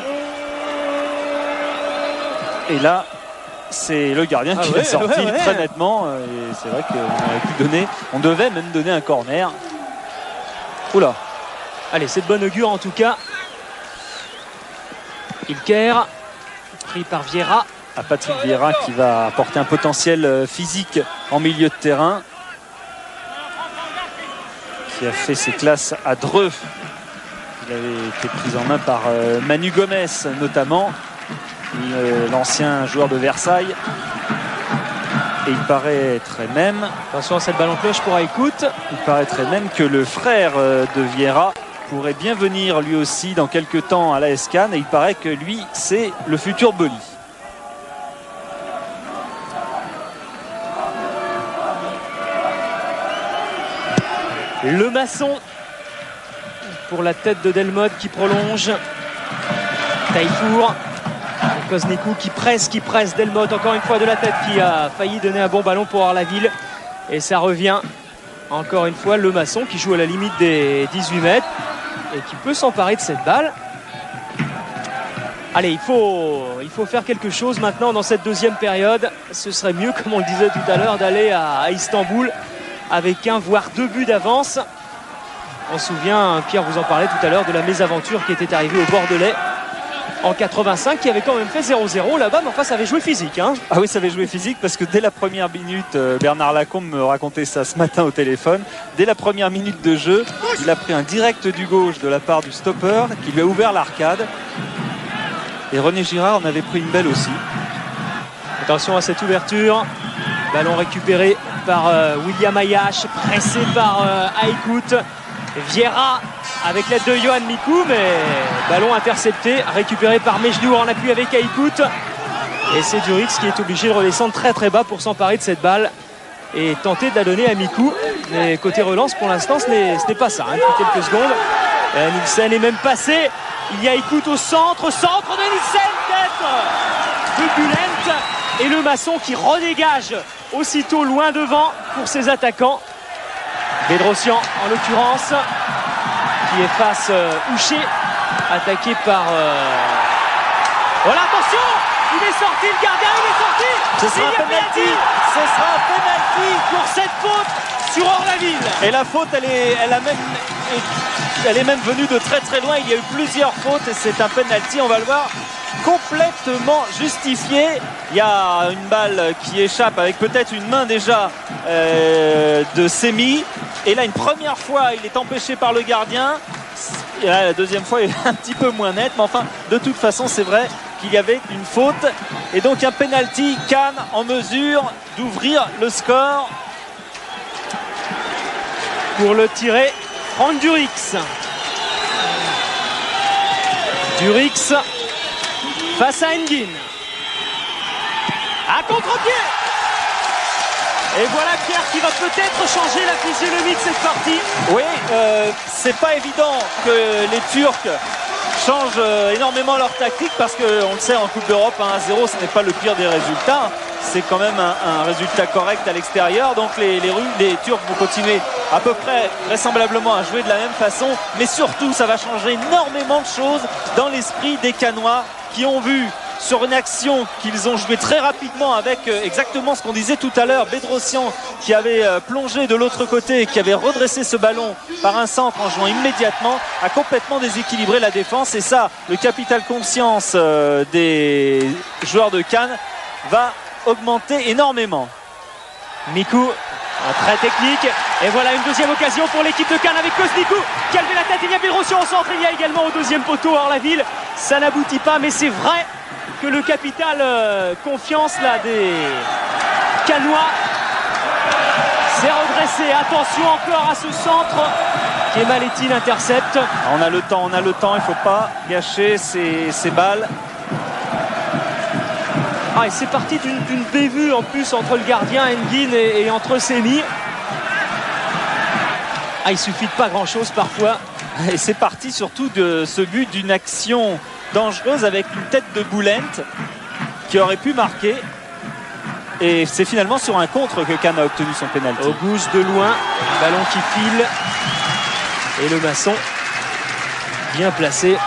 Et là, c'est le gardien qui l'a sorti très nettement. Et c'est vrai qu'on devait même donner un corner. Oula. Allez, c'est de bonne augure en tout cas. Ilker, pris par Vieira. À Patrick Vieira qui va apporter un potentiel physique en milieu de terrain. Qui a fait ses classes à Dreux. Il avait été pris en main par Manu Gomez notamment. L'ancien joueur de Versailles. Et il paraîtrait même... Attention à cette ballon cloche pour Aïkout. Il paraîtrait même que le frère de Vieira pourrait bien venir lui aussi dans quelques temps à l'AS Cannes et il paraît que lui c'est le futur Boli. Le maçon pour la tête de Delmotte qui prolonge. Taillefour. Kosnikou qui presse Delmotte encore une fois de la tête qui a failli donner un bon ballon pour Orlaville. Et ça revient encore une fois le maçon qui joue à la limite des 18 mètres. Et qui peut s'emparer de cette balle. Allez, il faut faire quelque chose maintenant dans cette deuxième période. Ce serait mieux, comme on le disait tout à l'heure, d'aller à Istanbul avec un voire 2 buts d'avance. On se souvient, Pierre vous en parlait tout à l'heure, de la mésaventure qui était arrivée au Bordelais en 85, qui avait quand même fait 0-0 là-bas, mais enfin ça avait joué physique. Hein. Ah oui, ça avait joué physique parce que dès la première minute, Bernard Lacombe me racontait ça ce matin au téléphone, dès la première minute de jeu, il a pris un direct du gauche de la part du stopper qui lui a ouvert l'arcade. Et René Girard en avait pris une belle aussi. Attention à cette ouverture. Ballon récupéré par William Ayash, pressé par Aïkout. Vieira avec l'aide de Johan Mikou, mais ballon intercepté, récupéré par Mejnour en appui avec Aïkout. Et c'est Durix qui est obligé de redescendre très très bas pour s'emparer de cette balle et tenter de la donner à Mikou. Mais côté relance, pour l'instant, ce n'est pas ça. Hein, depuis quelques secondes. Nielsen est même passé. Il y a Aïkout au centre de Nielsen. de Bulent et le Masson qui redégage aussitôt loin devant pour ses attaquants. Bedrossian en l'occurrence qui efface Houcher, attaqué par... Voilà, attention, il est sorti, le gardien, il est sorti. Ce sera un penalty. Ce sera un penalty Pour cette faute sur Orlaville. Et la faute, elle est même venue de très très loin. Il y a eu plusieurs fautes et c'est un penalty. On va le voir, complètement justifié. Il y a une balle qui échappe avec peut-être une main déjà de Semi. Et là, une première fois, il est empêché par le gardien. Et là, la deuxième fois, il est un petit peu moins net. Mais enfin, de toute façon, c'est vrai qu'il y avait une faute. Et donc, un penalty. Cannes en mesure d'ouvrir le score. Pour le tirer, Franck Durix. Durix face à Nguyen. À contre-pied. Et voilà Pierre qui va peut-être changer la physionomie de cette partie. Oui, c'est pas évident que les Turcs changent énormément leur tactique parce qu'on le sait, en Coupe d'Europe 1-0 ce n'est pas le pire des résultats, c'est quand même un résultat correct à l'extérieur. Donc les Turcs vont continuer à peu près vraisemblablement à jouer de la même façon, mais surtout ça va changer énormément de choses dans l'esprit des Cannois qui ont vu sur une action qu'ils ont joué très rapidement avec exactement ce qu'on disait tout à l'heure, Bedrossian qui avait plongé de l'autre côté et qui avait redressé ce ballon par un centre en jouant immédiatement, a complètement déséquilibré la défense. Et ça, le capital conscience des joueurs de Cannes va augmenter énormément. Mikou, très technique. Et voilà une deuxième occasion pour l'équipe de Cannes avec Koznikou qui a levé la tête. Il y a Bedrossian au centre, il y a également au deuxième poteau Orlaville. Ça n'aboutit pas, mais c'est vrai que le capital confiance là des Cannois s'est redressé. Attention encore à ce centre qu'Emaletine intercepte. On a le temps, il ne faut pas gâcher ces balles. Ah, et c'est parti d'une bévue en plus entre le gardien Nguyen et entre Semi. Ah, il suffit de pas grand chose parfois. Et c'est parti surtout de ce but d'une action dangereuse avec une tête de Bulent qui aurait pu marquer. Et c'est finalement sur un contre que Cannes a obtenu son pénalty. Auguste de loin, ballon qui file. Et le Masson bien placé.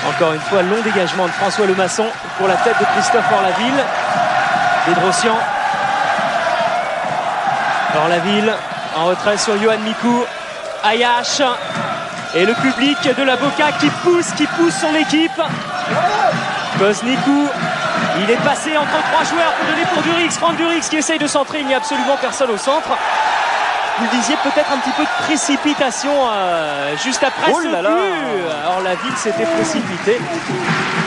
Encore une fois, long dégagement de François Lemasson pour la tête de Christophe Orlaville. Bedrossian. Orlaville en retrait sur Yohan Mikou. Ayash. Et le public de la Boca qui pousse son équipe. Koznikou. Il est passé entre trois joueurs pour donner pour Durix. Franck Durix qui essaye de centrer. Il n'y a absolument personne au centre. Vous le disiez, peut-être un petit peu de précipitation juste après ce but. Orlaville s'était précipité.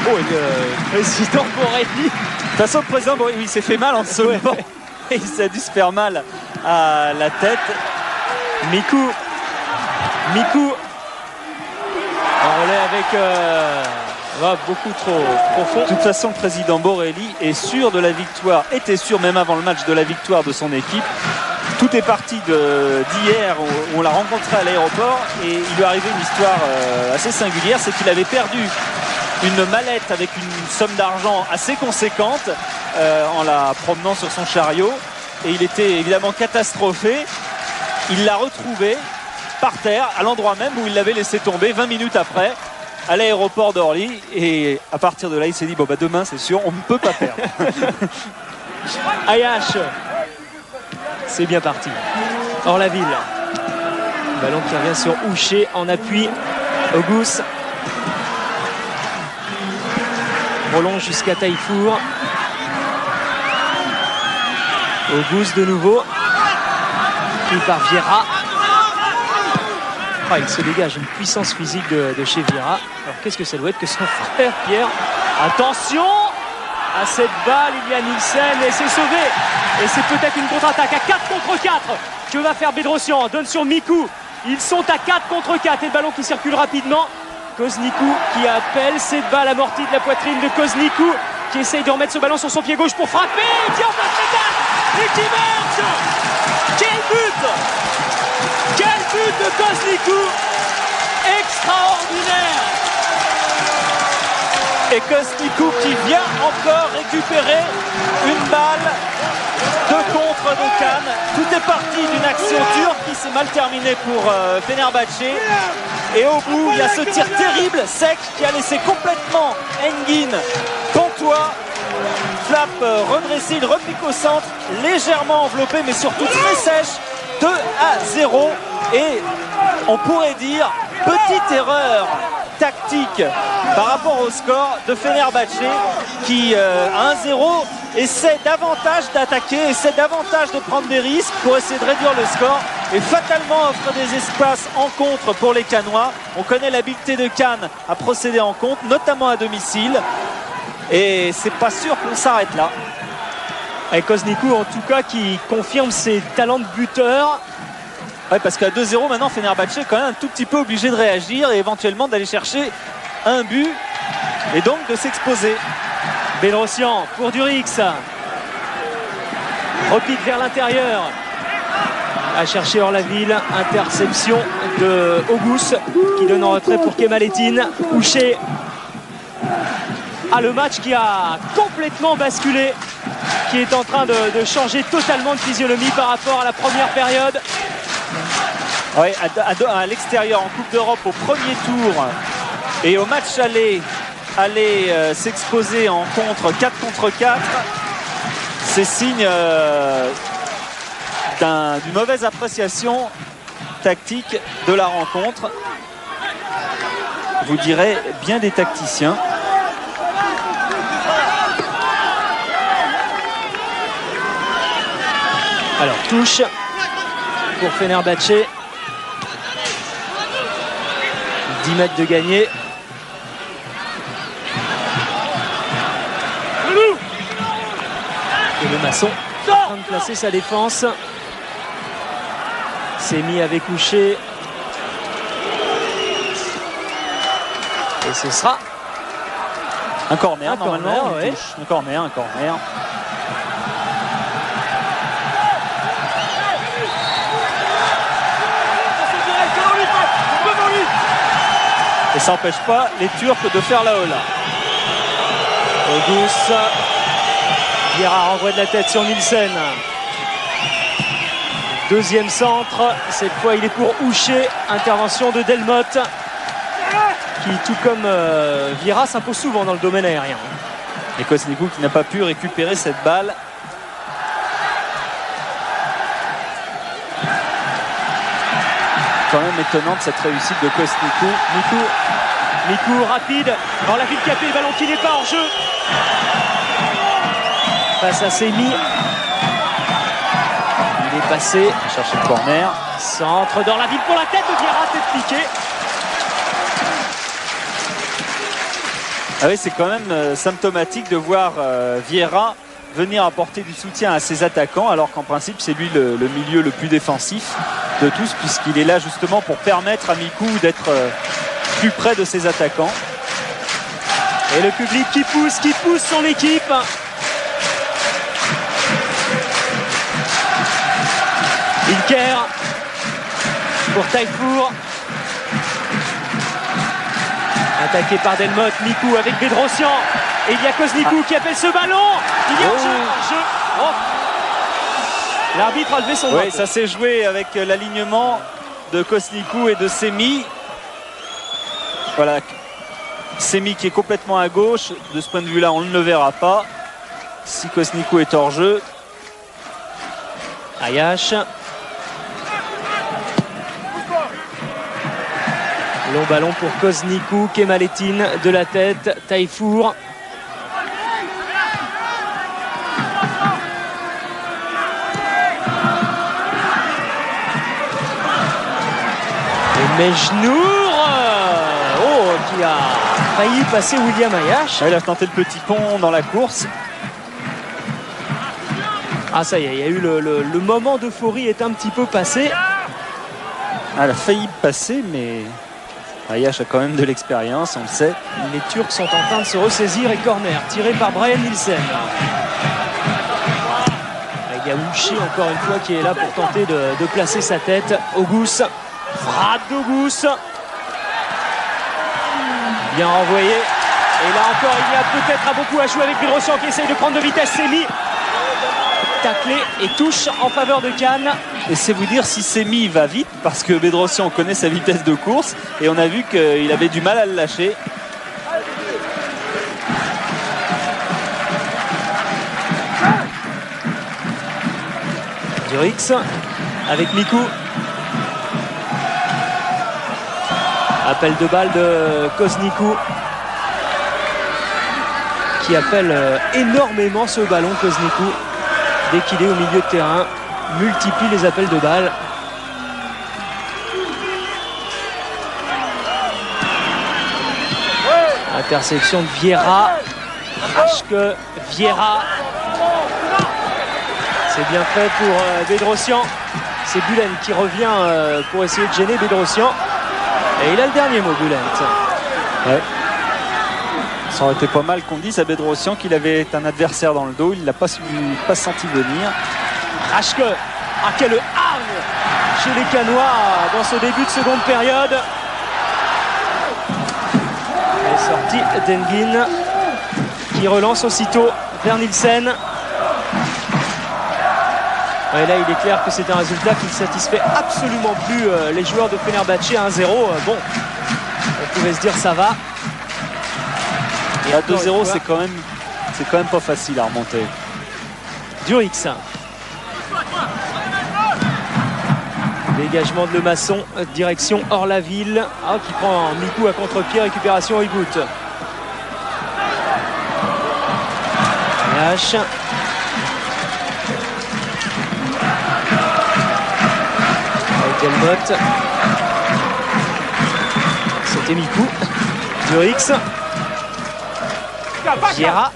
Oh, et le président Borelli. De toute façon, le président Borelli, il s'est fait mal en ce moment. Et il s'est dû se faire mal à la tête. Mikou en relais avec beaucoup trop profond. De toute façon, le président Borelli est sûr de la victoire, était sûr même avant le match de la victoire de son équipe. Tout est parti d'hier où on l'a rencontré à l'aéroport et il lui est arrivé une histoire assez singulière, c'est qu'il avait perdu une mallette avec une somme d'argent assez conséquente en la promenant sur son chariot et il était évidemment catastrophé. Il l'a retrouvé par terre à l'endroit même où il l'avait laissé tomber 20 minutes après à l'aéroport d'Orly et à partir de là il s'est dit bon bah demain c'est sûr on ne peut pas perdre. Ayash, c'est bien parti. Orlaville, ballon qui revient sur Houcher en appui. Auguste prolonge jusqu'à Taillefour. Auguste de nouveau pris par Vieira. Ah, il se dégage une puissance physique de chez Vieira. Alors qu'est-ce que ça doit être que son frère Pierre? Attention à cette balle, il y a Nielsen et c'est sauvé. Et c'est peut-être une contre-attaque à 4 contre 4 que va faire Bedrossian. Donne sur Mikou. Ils sont à 4 contre 4 et le ballon qui circule rapidement. Koznikou qui appelle cette balle amortie de la poitrine de Koznikou qui essaye de remettre ce ballon sur son pied gauche pour frapper. Qui en passe et qui marque. Quel but! Quel but de Koznikou, extraordinaire. Et Koznikou qui vient encore récupérer une balle de contre de Cannes. Tout est parti d'une action turque qui s'est mal terminée pour Fenerbahçe. Et au bout, il y a ce tir terrible, sec, qui a laissé complètement Engin pantois. Flap redressé, il repique au centre, légèrement enveloppé, mais surtout très sèche. 2-0. Et on pourrait dire, petite erreur tactique par rapport au score de Fenerbahçe qui à 1-0 essaie davantage d'attaquer, essaie davantage de prendre des risques pour essayer de réduire le score et fatalement offre des espaces en contre pour les Cannois. On connaît l'habileté de Cannes à procéder en contre, notamment à domicile, et c'est pas sûr qu'on s'arrête là. Et Koznikou en tout cas qui confirme ses talents de buteur. Ouais, parce qu'à 2-0 maintenant, Fenerbahçe est quand même un tout petit peu obligé de réagir et éventuellement d'aller chercher un but et donc de s'exposer. Bedrosian pour Durix. Repique vers l'intérieur. À chercher Orlaville. Interception de Auguste qui donne en retrait pour Kemalettin. Couché. Le match qui a complètement basculé, qui est en train de changer totalement de physionomie par rapport à la première période. Oui, à l'extérieur en Coupe d'Europe au premier tour et au match aller s'exposer en contre 4 contre 4, c'est signe d'une mauvaise appréciation tactique de la rencontre. Vous direz bien des tacticiens. Alors touche pour Fenerbahçe. 10 mètres de gagné. Et le Masson en train de placer sa défense. Semi avait couché. Et ce sera un corner normalement. Corner, ouais. Un corner. Et ça n'empêche pas les Turcs de faire la hola. Auguste. Vieira renvoie de la tête sur Nielsen. Deuxième centre. Cette fois, il est pour Ouché. Intervention de Delmotte. Qui, tout comme Vieira, s'impose souvent dans le domaine aérien. Et Koznikou qui n'a pas pu récupérer cette balle. Quand même étonnante cette réussite de Koznikou. Mikou rapide dans la ville capée, le ballon qui n'est pas en jeu face à Semi. Il est passé, chercher le corner, centre dans la ville pour la tête de Vieira, tête piquée. Ah oui, c'est quand même symptomatique de voir Vieira venir apporter du soutien à ses attaquants, alors qu'en principe c'est lui le milieu le plus défensif de tous, puisqu'il est là justement pour permettre à Mikou d'être plus près de ses attaquants. Et le public qui pousse son équipe. Ilker pour Taillefour. Attaqué par Delmotte, Mikou avec Bedrosian. Et il y a Koznikou qui appelle ce ballon. Il y a un jeu. L'arbitre a levé son doigt. Oui, ça s'est joué avec l'alignement de Koznikou et de Semi. Voilà, Semi qui est complètement à gauche. De ce point de vue-là, on ne le verra pas. Si Koznikou est hors jeu. Ayash. Long ballon pour Koznikou, Kemalettin de la tête, Taillefour. Et Mejnour qui a failli passer William Ayash. Il a tenté le petit pont dans la course. Ah ça y est, il y a eu le moment d'euphorie est un petit peu passé. Elle a failli passer, mais Ayash a quand même de l'expérience, on le sait. Les Turcs sont en train de se ressaisir et corner tiré par Brian Nielsen. Il y a Ouchi encore une fois qui est là pour tenter de placer sa tête. Auguste Frappe d'Auguste. Bien renvoyé. Et là encore, il y a peut-être à beaucoup à jouer avec Bedrossian qui essaye de prendre de vitesse. Semi taclé et touche en faveur de Cannes. Et c'est vous dire si Semi va vite, parce que Bedrossian connaît sa vitesse de course et on a vu qu'il avait du mal à le lâcher. Durix avec Mikou. Appel de balle de Koznikou qui appelle énormément ce ballon. Koznikou, dès qu'il est au milieu de terrain, multiplie les appels de balle. Interception de Vieira. Raschke, Vieira. C'est bien fait pour Bedrossian. C'est Bulent qui revient pour essayer de gêner Bedrossian. Et il a le dernier mot, Bulent. Ouais. Ça aurait été pas mal qu'on dise à Bedrossian qu'il avait un adversaire dans le dos. Il ne l'a pas senti venir. Raschke. Ah, quelle hargne chez les Cannois dans ce début de seconde période. Et sortie d'Engin qui relance aussitôt vers Nielsen. Et là, il est clair que c'est un résultat qui ne satisfait absolument plus les joueurs de Fenerbahçe à 1-0. Bon, on pouvait se dire ça va. Et à 2-0, c'est quand même pas facile à remonter. Durix. Dégagement de Lemasson, direction Orlaville. Ah, qui prend Mikou à contre-pied, récupération Oygout. H. Delmotte. C'était Mikou. Durix. Vieira.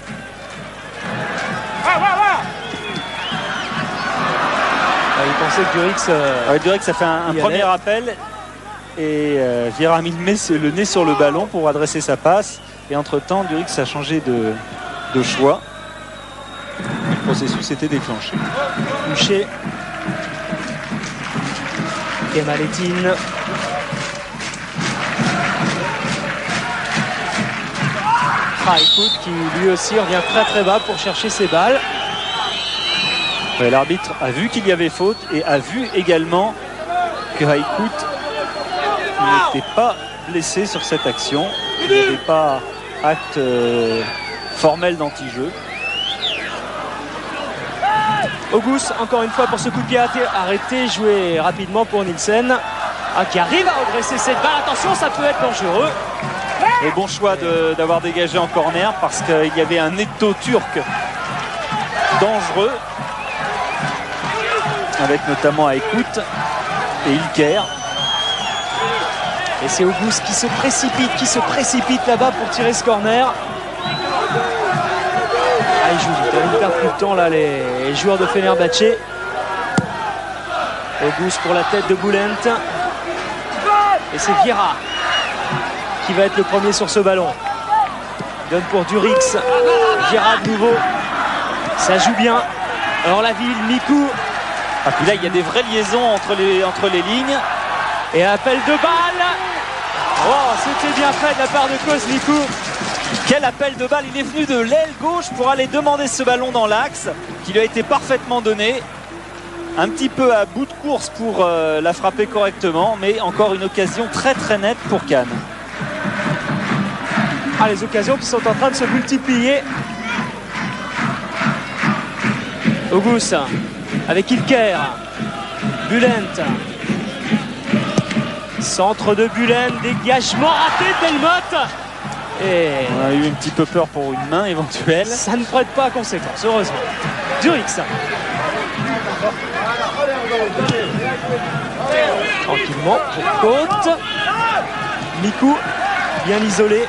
Il pensait que Durix... Durix a fait un premier appel et Vieira a mis le nez sur le ballon pour adresser sa passe. Et entre-temps, Durix a changé de choix. Le processus était déclenché. Touché. Kemaletine. Écoute, qui lui aussi revient très très bas pour chercher ses balles. Ouais, l'arbitre a vu qu'il y avait faute et a vu également que Haïkout n'était pas blessé sur cette action. Il n'y avait pas acte formel d'anti-jeu. Auguste, encore une fois pour ce coup de pied arrêté, joué rapidement pour Nielsen. Ah, qui arrive à redresser cette balle. Attention, ça peut être dangereux. Et bon choix d'avoir dégagé en corner parce qu'il y avait un étau turc dangereux avec notamment Haïkout et Ilker. Et c'est Auguste qui se précipite là-bas pour tirer ce corner. Ah, il joue vite, ils perdent plus de temps là les joueurs de Fenerbahçe. Auguste pour la tête de Bulent. Et c'est Vieira qui va être le premier sur ce ballon. Il donne pour Durix. Vieira de nouveau. Ça joue bien. Orlaville, Mikou. Ah, puis là, il y a des vraies liaisons entre les lignes. Et appel de balle. Oh, c'était bien fait de la part de Koznikou. Quel appel de balle. Il est venu de l'aile gauche pour aller demander ce ballon dans l'axe qui lui a été parfaitement donné. Un petit peu à bout de course pour la frapper correctement, mais encore une occasion très très nette pour Cannes. Ah, les occasions qui sont en train de se multiplier. Auguste avec Ilker. Bulent. Centre de Bulent. Dégagement raté de Delmotte. Et on a eu un petit peu peur pour une main éventuelle. Ça ne prête pas à conséquence, heureusement. Durix. Tranquillement pour Côte. Mikou bien isolé.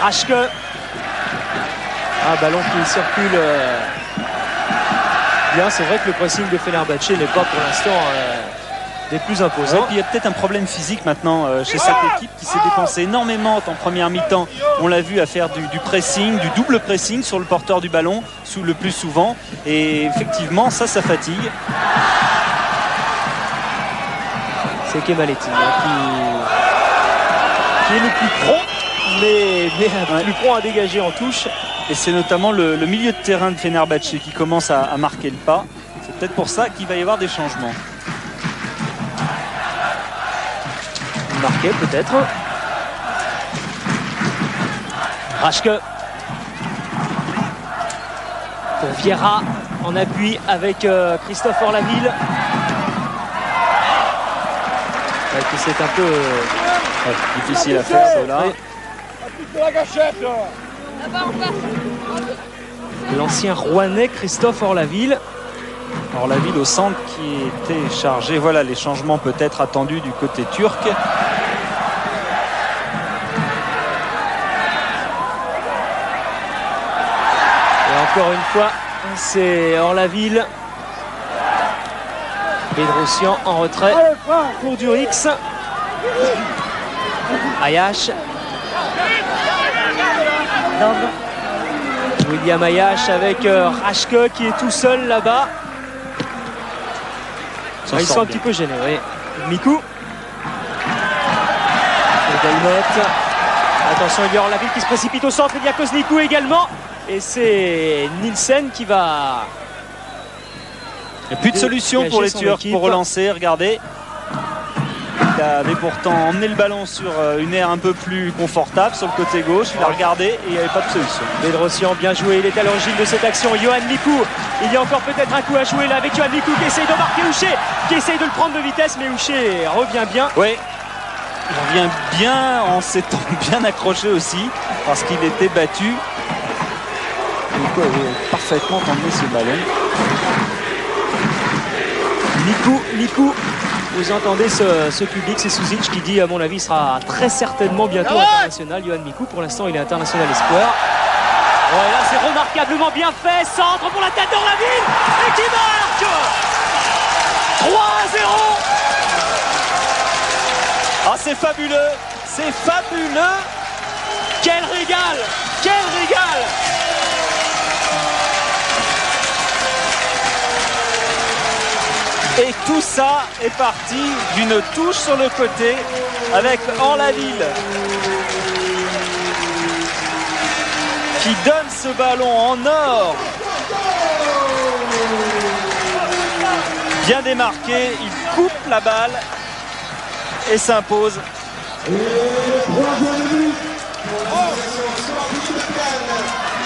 Raschke. Un ballon qui circule bien. C'est vrai que le pressing de Fenerbahçe n'est pas pour l'instant des plus imposants. Ouais, il y a peut-être un problème physique maintenant chez cette équipe qui s'est dépensée énormément en première mi-temps. On l'a vu à faire du pressing, du double pressing sur le porteur du ballon le plus souvent. Et effectivement, ça fatigue. C'est Kemaletti qui est le plus prompt, mais le plus prompt à dégager en touche. Et c'est notamment le milieu de terrain de Fenerbahçe qui commence à marquer le pas. C'est peut-être pour ça qu'il va y avoir des changements. Marqué peut-être. Raschke pour Vieira en appui avec Christophe Orlaville. C'est un peu difficile à faire cela. L'ancien Rouennais Christophe Orlaville. Orlaville au centre qui était chargé. Voilà les changements peut-être attendus du côté turc. Et encore une fois, c'est Orlaville. Bedrossian en retrait pour Durix. Ayash. William Ayash avec Raschke qui est tout seul là-bas. Ils sont un petit peu gênés, oui. Mikou. Delmotte. Attention, il y a Orlaville qui se précipite au centre. Il y a Koznikou également. Et c'est Nielsen qui va... Il n'y a plus de solution pour les Turcs pour relancer. Regardez. Il avait pourtant emmené le ballon sur une aire un peu plus confortable sur le côté gauche. Il a regardé et il n'y avait pas de solution. Bedrossian bien joué. Il est à l'origine de cette action. Yohan Mikou. Il y a encore peut-être un coup à jouer là avec Yohan Mikou qui essaye de marquer Houcher, qui essaye de le prendre de vitesse. Mais Houcher revient bien. Oui. Il revient bien en s'étant bien accroché aussi parce qu'il était battu. Mikou avait parfaitement emmené ce ballon. Mikou, vous entendez ce public, c'est Suzic qui dit, à mon avis, il sera très certainement bientôt international. Yohan Mikou, pour l'instant, il est international espoir. Ouais, là, c'est remarquablement bien fait. Centre pour la tête d'Orlaville et qui marque 3-0. Ah, c'est fabuleux, c'est fabuleux. Quel régal, quel régal. Et tout ça est parti d'une touche sur le côté avec Orlaville qui donne ce ballon en or. Bien démarqué, il coupe la balle et s'impose.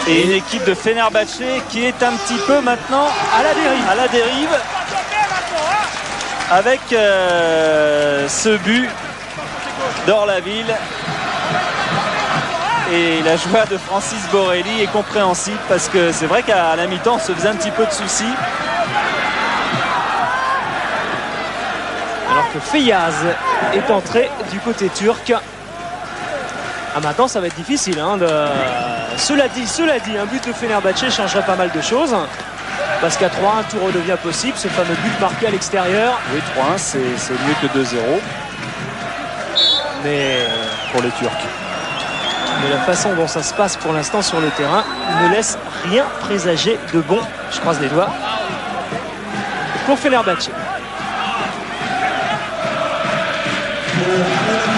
Et une équipe de Fenerbahçe qui est un petit peu maintenant à la dérive. Avec ce but d'Orlaville. Et la joie de Francis Borelli est compréhensible parce que c'est vrai qu'à la mi-temps on se faisait un petit peu de soucis. Alors que Feyyaz est entré du côté turc. Ah, maintenant ça va être difficile hein, Cela dit, un but de Fenerbahçe changerait pas mal de choses. Parce qu'à 3-1, tout redevient possible. Ce fameux but marqué à l'extérieur. Oui, 3-1, c'est mieux que 2-0. Mais pour les Turcs. Mais la façon dont ça se passe pour l'instant sur le terrain ne laisse rien présager de bon. Je croise les doigts. Pour Fenerbahçe.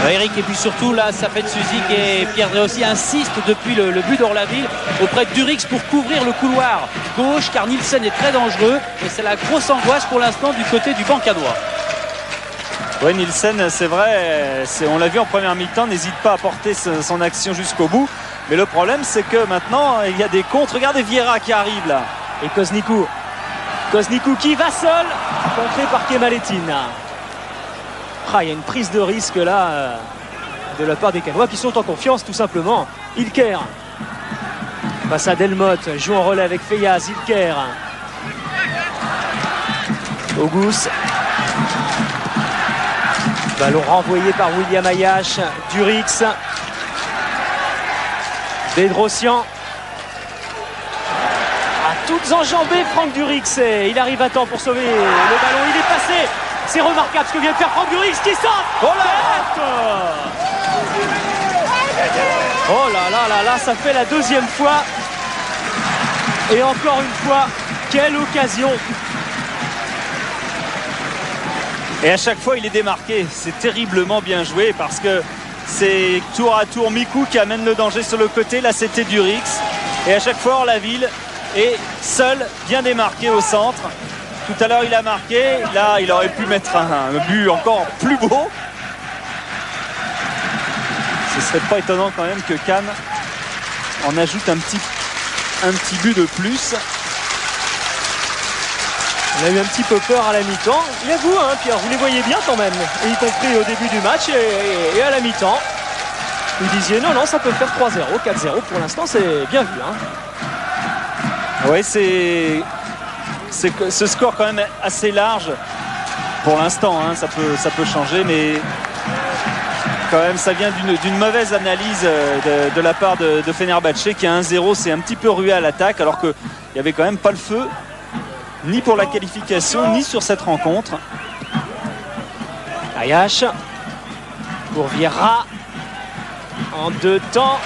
Eric, et puis surtout là, Safet Suzic et Pierre Dreossi insistent depuis le but d'Orlaville auprès de Durix pour couvrir le couloir gauche car Nielsen est très dangereux et c'est la grosse angoisse pour l'instant du côté du banc cadois. Oui, Nielsen, c'est vrai, on l'a vu en première mi-temps, n'hésite pas à porter son action jusqu'au bout. Mais le problème, c'est que maintenant, il y a des contres. Regardez Vieira qui arrive là. Et Koznikou. Koznikou qui va seul, contré par Kemaletti. Il y a une prise de risque là de la part des Canois qui sont en confiance tout simplement. Ilker face à Delmotte, joue en relais avec Feyyaz. Ilker, Auguste, ballon renvoyé par William Ayash. Durix, Bedrossian, à toutes enjambées Franck Durix, et il arrive à temps pour sauver le ballon. Il est passé. C'est remarquable ce que vient de faire Franck Durix qui sort. Oh là là là là, ça fait la deuxième fois. Et encore une fois, quelle occasion. Et à chaque fois, il est démarqué. C'est terriblement bien joué parce que c'est tour à tour Mikou qui amène le danger sur le côté. Là, c'était Durix. Et à chaque fois, Orlaville est seul, bien démarqué au centre. Tout à l'heure, il a marqué. Là, il aurait pu mettre un but encore plus beau. Ce serait pas étonnant quand même que Cannes en ajoute un petit but de plus. On a eu un petit peu peur à la mi-temps. Il avoue, hein, Pierre, vous les voyez bien quand même, y compris au début du match et à la mi-temps. Vous disiez non, ça peut faire 3-0, 4-0 pour l'instant, c'est bien vu. Hein. Oui, c'est ce score quand même assez large pour l'instant. Hein, ça peut changer, mais quand même, ça vient d'une mauvaise analyse de la part de Fenerbahçe qui a 1-0. C'est un petit peu rué à l'attaque alors qu'il n'y avait quand même pas le feu. Ni pour la qualification, ni sur cette rencontre. Ayash pour Vieira en 2 temps.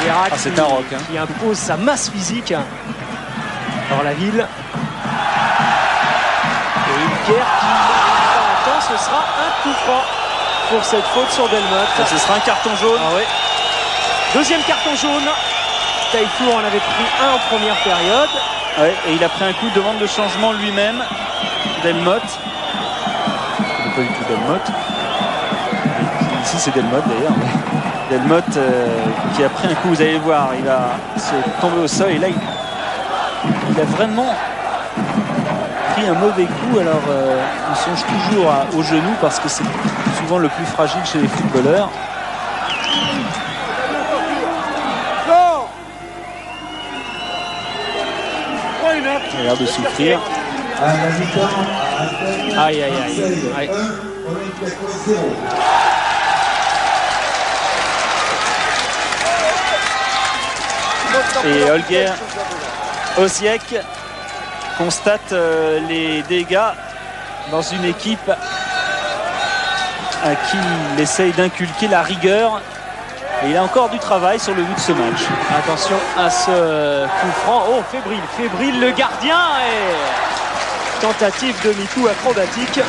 Vieira c'est un roc, hein, qui impose sa masse physique. Orlaville. Et Ilker qui n'arrive pas à temps. Ce sera un coup franc pour cette faute sur Delmotte. Ce sera un carton jaune. Ah ouais. Deuxième carton jaune. Taillefour en avait pris un en première période. Ouais, et il a pris un coup de demande de changement lui-même. Delmotte. Pas du tout Delmotte. Ici c'est Delmotte d'ailleurs. Delmotte qui a pris un coup, vous allez voir, il va se tomber au sol et là il a vraiment pris un mauvais coup. Alors on songe toujours au genou parce que c'est souvent le plus fragile chez les footballeurs. Il a l'air de souffrir. Aïe, aïe, aïe. Et Holger Osiek constate les dégâts dans une équipe à qui il essaye d'inculquer la rigueur. Et il a encore du travail sur le bout de ce match. Attention à ce coup franc. Oh, fébrile le gardien. Et tentative de Mikou acrobatique.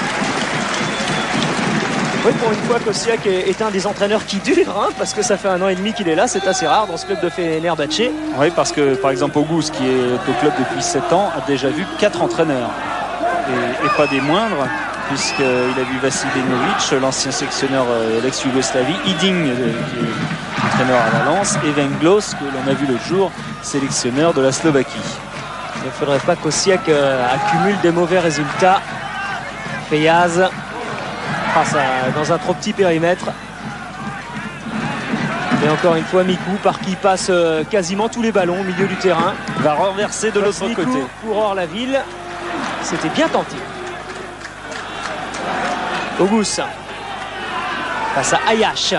Oui, pour une fois qu'Osiak est un des entraîneurs qui dure, hein, parce que ça fait 1 an et demi qu'il est là. C'est assez rare dans ce club de Fenerbahçe. Oui, parce que par exemple Auguste, qui est au club depuis 7 ans, a déjà vu 4 entraîneurs. Et pas des moindres, puisqu'il a vu Vasilinovic, l'ancien sélectionneur l'ex-Yougoslavie, Hiding, qui est entraîneur à Valence, et Venglos, que l'on a vu l'autre jour, sélectionneur de la Slovaquie. Il ne faudrait pas qu'Osiak accumule des mauvais résultats. Feyaz passe dans un trop petit périmètre. Et encore une fois, Mikou, par qui passe quasiment tous les ballons au milieu du terrain. Va renverser de l'autre côté. Pour Orlaville. C'était bien tenté. Auguste face à Ayash.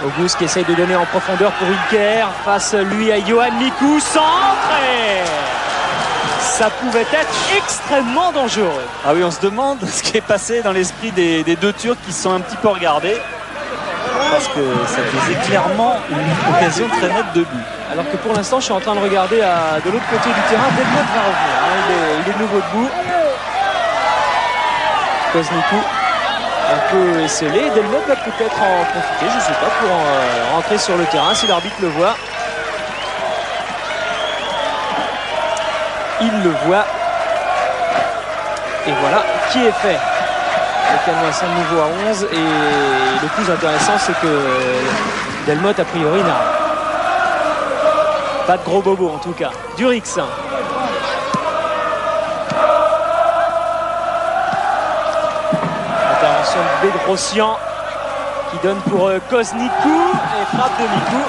Auguste qui essaye de donner en profondeur pour Ilker. Face lui à Johan Mikou. Centre et ça pouvait être extrêmement dangereux. Ah oui, on se demande ce qui est passé dans l'esprit des deux Turcs qui se sont un petit peu regardés. Parce que ça faisait clairement une occasion très nette de but. Alors que pour l'instant, je suis en train de regarder de l'autre côté du terrain. Delmotte va revenir. Hein. Il est de nouveau debout. Koznikou un peu esselé. Delmotte va peut-être en profiter, je ne sais pas, pour rentrer sur le terrain si l'arbitre le voit. Il le voit. Et voilà qui est fait. Le Canoissin de nouveau à 11. Et le plus intéressant, c'est que Delmotte, a priori, n'a pas de gros bobo en tout cas. Durix. Intervention de Bedrossian qui donne pour Koznikou et frappe de Mikou.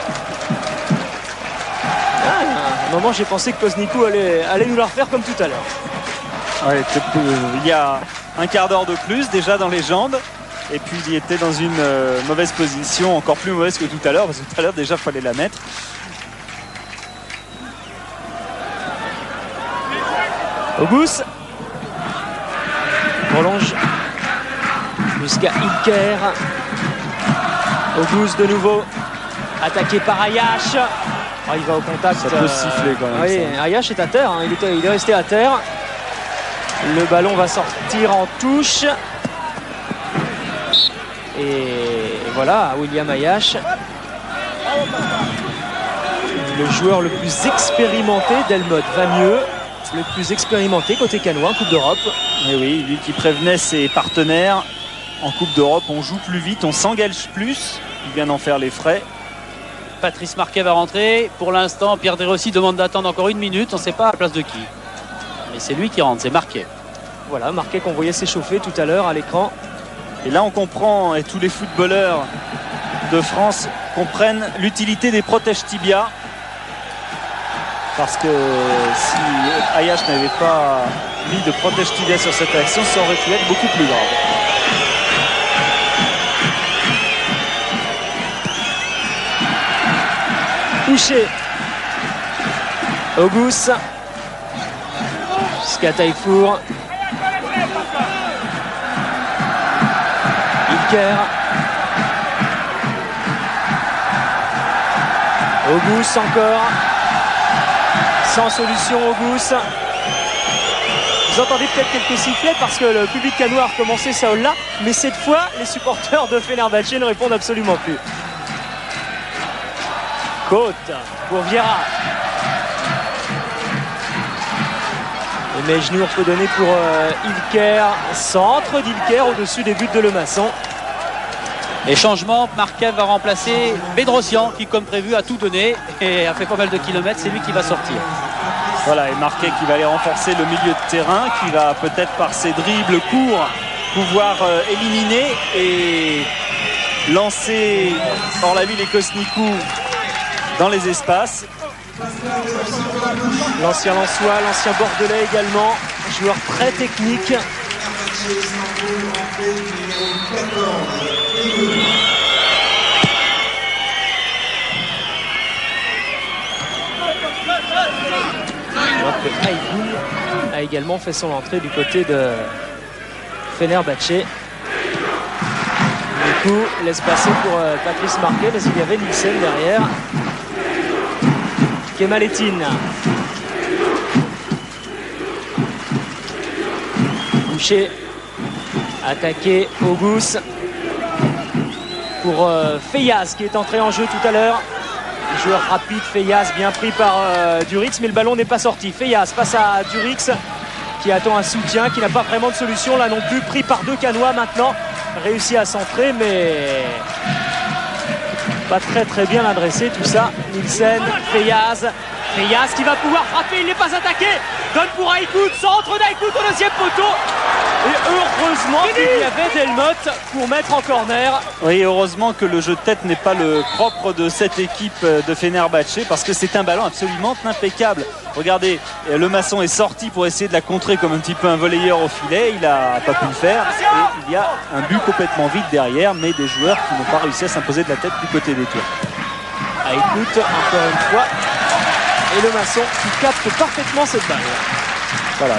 À un moment, j'ai pensé que Koznikou allait nous la refaire comme tout à l'heure. Ouais, il y a un quart d'heure de plus déjà dans les jambes. Et puis il était dans une mauvaise position, encore plus mauvaise que tout à l'heure, parce que tout à l'heure déjà il fallait la mettre. Auguste prolonge jusqu'à Ilker. Auguste de nouveau attaqué par Ayash. Oh, il va au contact. Ça peut siffler quand même. Oui, Ayash est à terre, hein. Il est resté à terre. Le ballon va sortir en touche. Et voilà, William Ayache, le joueur le plus expérimenté. Delmotte va mieux, le plus expérimenté côté canois en Coupe d'Europe. Et oui, lui qui prévenait ses partenaires, en Coupe d'Europe on joue plus vite, on s'engage plus. Il vient d'en faire les frais. Patrice Marquet va rentrer. Pour l'instant, Pierre Desrossi demande d'attendre encore 1 minute. On ne sait pas à la place de qui. Mais c'est lui qui rentre, c'est Marquet. Voilà, Marquet qu'on voyait s'échauffer tout à l'heure à l'écran. Et là on comprend, et tous les footballeurs de France comprennent l'utilité des protèges tibia. Parce que si Ayache n'avait pas mis de protège tibia sur cette action, ça aurait pu être beaucoup plus grave. Touché. Auguste. Jusqu'à Taillefour. Ilker. Auguste encore. Sans solution Auguste. Vous entendez peut-être quelques sifflets parce que le public canois a recommencé ça là, mais cette fois les supporters de Fenerbahçe ne répondent absolument plus. Côte pour Vieira. Et Mejnour peut donner pour Ilker. Centre d'Ilker au-dessus des buts de Lemasson. Et changement, Marquet va remplacer Bedrosian qui comme prévu a tout donné et a fait pas mal de kilomètres. C'est lui qui va sortir. Voilà, et Marquet qui va aller renforcer le milieu de terrain, qui va peut-être par ses dribbles courts pouvoir éliminer et lancer Orlaville et Kosnikou dans les espaces. L'ancien Lensois, l'ancien Bordelais également, joueur très technique. Alors que Aïgoun a également fait son entrée du côté de Fenerbahçe. Du coup, laisse passer pour Patrice Marquet, mais il y avait Nielsen derrière. Kemaletine. Touché. Attaqué Auguste. Pour Feyaz qui est entré en jeu tout à l'heure. Joueur rapide, Feyaz bien pris par Durix, mais le ballon n'est pas sorti. Feyaz passe à Durix qui attend un soutien, qui n'a pas vraiment de solution là non plus. Pris par deux Canois maintenant. Réussi à centrer, mais pas très bien adressé tout ça. Nielsen, Feyaz qui va pouvoir frapper, il n'est pas attaqué. Donne pour Aïkout, centre d'Aïkout au deuxième poteau. Et heureusement qu'il y avait Delmotte pour mettre en corner. Oui, heureusement que le jeu de tête n'est pas le propre de cette équipe de Fenerbahçe, parce que c'est un ballon absolument impeccable. Regardez, Lemasson est sorti pour essayer de la contrer comme un petit peu un volleyeur au filet. Il n'a pas pu le faire. Et il y a un but complètement vide derrière, mais des joueurs qui n'ont pas réussi à s'imposer de la tête du côté des tours. Aïkout, encore une fois. Et Lemasson qui capte parfaitement cette balle. Voilà,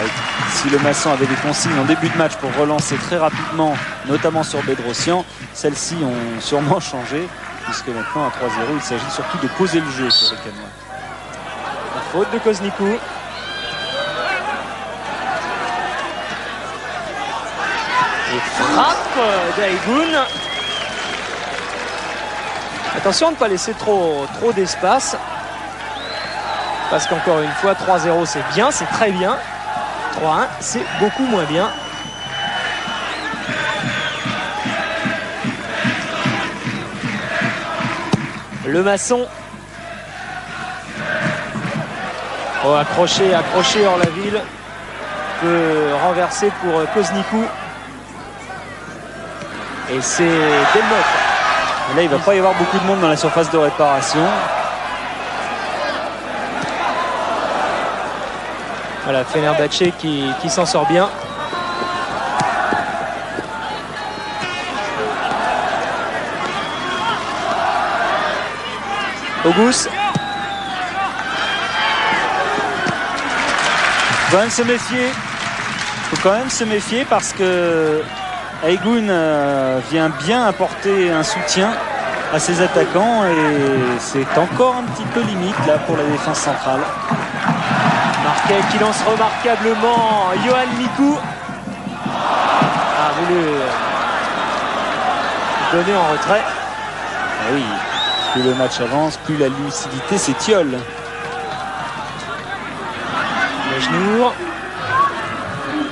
si Lemasson avait des consignes en début de match pour relancer très rapidement, notamment sur Bedrosian, celles-ci ont sûrement changé, puisque maintenant à 3-0, il s'agit surtout de poser le jeu sur les Canois. La faute de Kosnikou. Et frappe d'Aïgoun. Attention à ne pas laisser trop d'espace. Parce qu'encore une fois, 3-0 c'est bien, c'est très bien. 3-1 c'est beaucoup moins bien. Lemasson. Oh, accroché Orlaville. Peut renverser pour Kosnikou. Et c'est Delmotte. Là, il ne va pas y avoir beaucoup de monde dans la surface de réparation. Voilà, Fenerbahçe qui s'en sort bien. Auguste. Il faut quand même se méfier. Il faut quand même se méfier parce que Aïgoun vient bien apporter un soutien à ses attaquants et c'est encore un petit peu limite là pour la défense centrale. Marquet qui lance remarquablement. Johan Mikou a voulu donner en retrait. Ah oui, plus le match avance, plus la lucidité s'étiole. Mejnour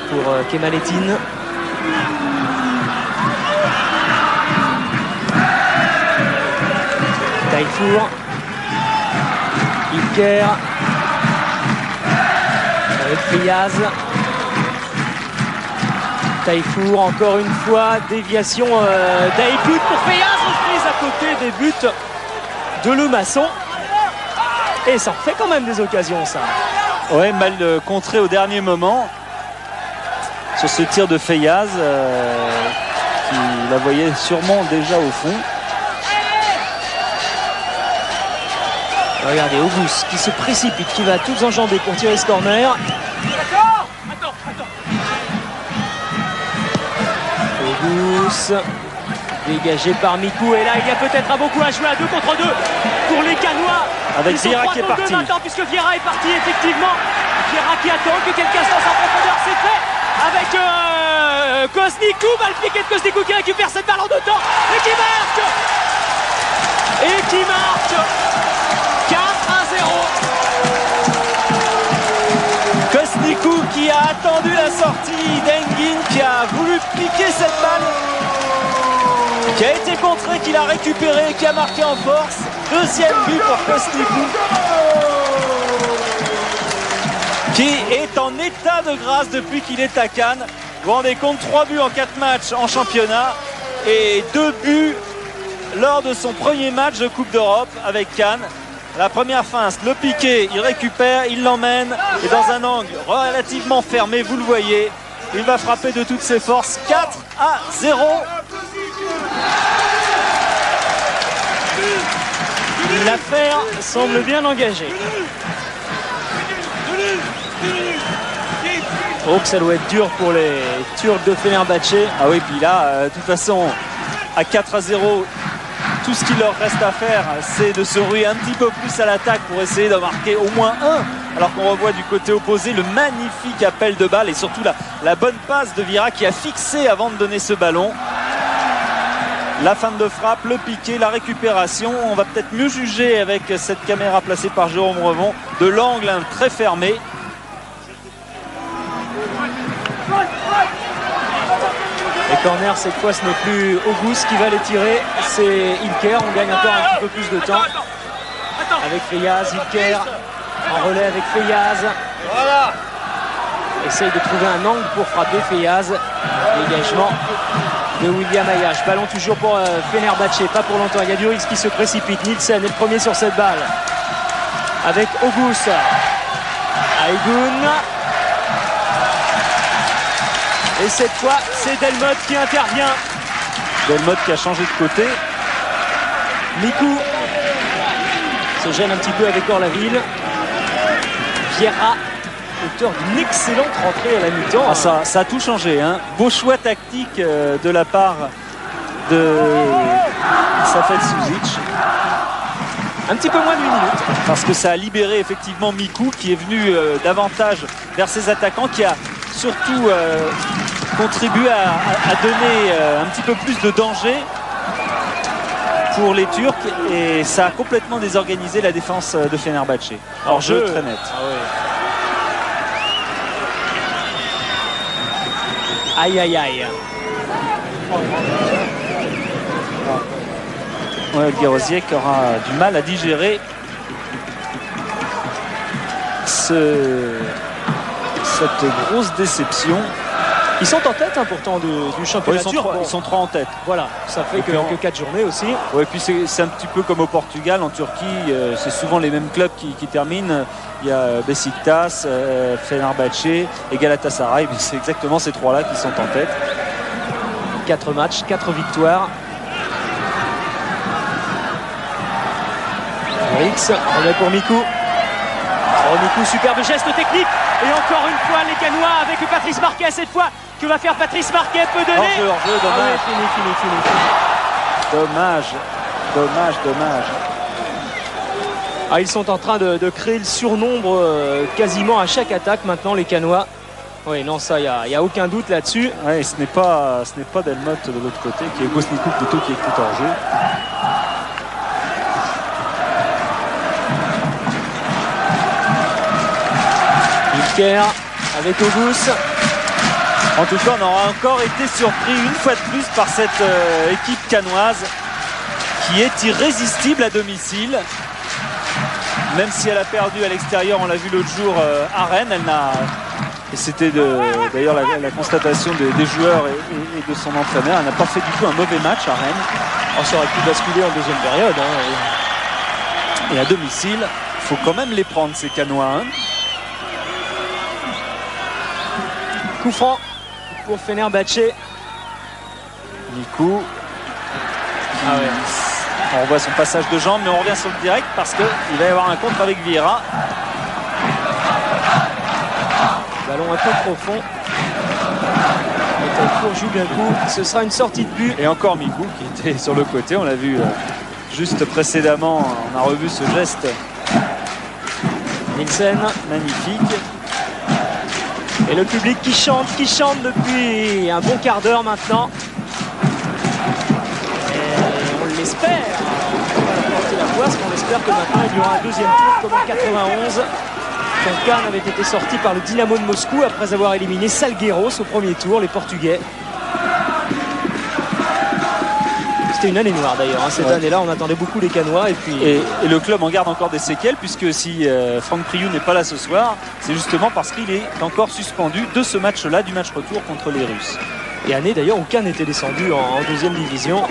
pour Kemalettin. Taillefour. Ilker. Avec Friaz. Taillefour, encore une fois, déviation d'Aïkout pour Friaz, reprise à côté des buts de Lemasson. Et ça fait quand même des occasions, ça. Ouais, mal contré au dernier moment sur ce tir de Feyaz qui la voyait sûrement déjà au fond. Regardez, Auguste qui se précipite, qui va toutes enjamber pour tirer ce corner. Auguste dégagé par Mikou, et là il y a peut-être un beaucoup à jouer à 2 contre 2 pour les Canois. Avec Vieira qui est parti. Maintenant, puisque Vieira est parti, effectivement. Vieira qui attend que quelqu'un se lance en profondeur, c'est fait avec Kosnikou. Le piqué de Kosnikou qui récupère cette balle en 2 temps et qui marque. 4-0. Kosnikou qui a attendu la sortie d'Engin, qui a voulu piquer cette balle, qui a été contré, qui l'a récupéré, qui a marqué en force. Deuxième but pour Kosnikou, qui est en état de grâce depuis qu'il est à Cannes. Vous vous rendez compte, 3 buts en 4 matchs en championnat et 2 buts lors de son premier match de Coupe d'Europe avec Cannes. La première feinte, le piqué, il récupère, il l'emmène et dans un angle relativement fermé, vous le voyez, il va frapper de toutes ses forces. 4-0. L'affaire semble bien engagée. Oh, que ça doit être dur pour les Turcs de Fenerbahçe. Ah oui, puis là, de toute façon, à 4-0, tout ce qu'il leur reste à faire, c'est de se ruer un petit peu plus à l'attaque pour essayer de marquer au moins un. Alors qu'on revoit du côté opposé le magnifique appel de balle et surtout la bonne passe de Vieira qui a fixé avant de donner ce ballon. La fin de frappe, le piqué, la récupération. On va peut-être mieux juger avec cette caméra placée par Jérôme Revon de l'angle très fermé. Les corners, cette fois, ce n'est plus Auguste qui va les tirer, c'est Ilker. On gagne encore un petit peu plus de temps avec Feyaz. Ilker en relais avec Feyaz. Essaye de trouver un angle pour frapper Feyaz. Dégagement de William Ayash. Ballon toujours pour Fenerbahçe, pas pour longtemps. Il y a du risque qui se précipite. Nielsen est le premier sur cette balle avec Auguste. Aïgoun. Et cette fois, c'est Delmotte qui intervient. Delmotte qui a changé de côté. Mikou se gêne un petit peu avec Orlaville. Vieira, auteur d'une excellente rentrée à la mi-temps. Ah, ça a tout changé, hein. Beau choix tactique de la part de Safet Suzic. Un petit peu moins de 8 minutes. Parce que ça a libéré effectivement Mikou qui est venu davantage vers ses attaquants, qui a surtout contribué à donner un petit peu plus de danger pour les Turcs, et ça a complètement désorganisé la défense de Fenerbahçe. Alors jeu très net. Ah oui. Aïe aïe aïe. Ouais, Guéroziek aura du mal à digérer cette grosse déception. Ils sont en tête, hein, pourtant du championnat turc. Ils sont 3 en tête. Voilà, ça fait que 4 journées aussi. Ouais, puis c'est un petit peu comme au Portugal, en Turquie, c'est souvent les mêmes clubs qui terminent. Il y a Beşiktaş, Fenerbahçe et Galatasaray. C'est exactement ces 3-là qui sont en tête. 4 matchs, 4 victoires. Rix, remet pour Mikou. Oh, Mikou, superbe geste technique. Et encore une fois, les Canois avec Patrice Marquet cette fois. Que va faire Patrice Marquet? Peut donner. Hors-jeu, dommage. Ah oui, fini. Dommage. Ah, ils sont en train de créer le surnombre quasiment à chaque attaque maintenant, les Canois. Oui, non, ça, il n'y a aucun doute là-dessus. Ouais, ce n'est pas Delmotte de l'autre côté, qui est Gosnikou plutôt qui est tout en jeu. Wilker avec Auguste. En tout cas, on aura encore été surpris une fois de plus par cette équipe canoise qui est irrésistible à domicile. Même si elle a perdu à l'extérieur, on l'a vu l'autre jour à Rennes, et c'était d'ailleurs la constatation des joueurs et de son entraîneur, elle n'a pas fait du tout un mauvais match à Rennes. On aurait pu basculer en deuxième période. Hein. Et à domicile, il faut quand même les prendre ces Canois. Hein. Coup franc pour Fenerbahçe. Mikou. Ah ouais. On revoit son passage de jambe, mais on revient sur le direct parce qu'il va y avoir un contre avec Vieira. Ballon un peu profond. Et pour Julien Coup, ce sera une sortie de but. Et encore Mikou qui était sur le côté, on l'a vu juste précédemment, on a revu ce geste. Nielsen, Magnifique. et le public qui chante depuis un bon quart d'heure maintenant. Et on l'espère. On va leur porter la poisse, mais on espère que maintenant il y aura un deuxième tour comme en 91. Quand Cannes avait été sorti par le Dynamo de Moscou après avoir éliminé Salgueiros au premier tour, les Portugais. C'était une année noire d'ailleurs, hein. Cette année-là on attendait beaucoup les Canois et le club en garde encore des séquelles, puisque si Franck Priou n'est pas là ce soir, c'est justement parce qu'il est encore suspendu de ce match-là, du match retour contre les Russes. Et année d'ailleurs où Cannes était descendu en deuxième division.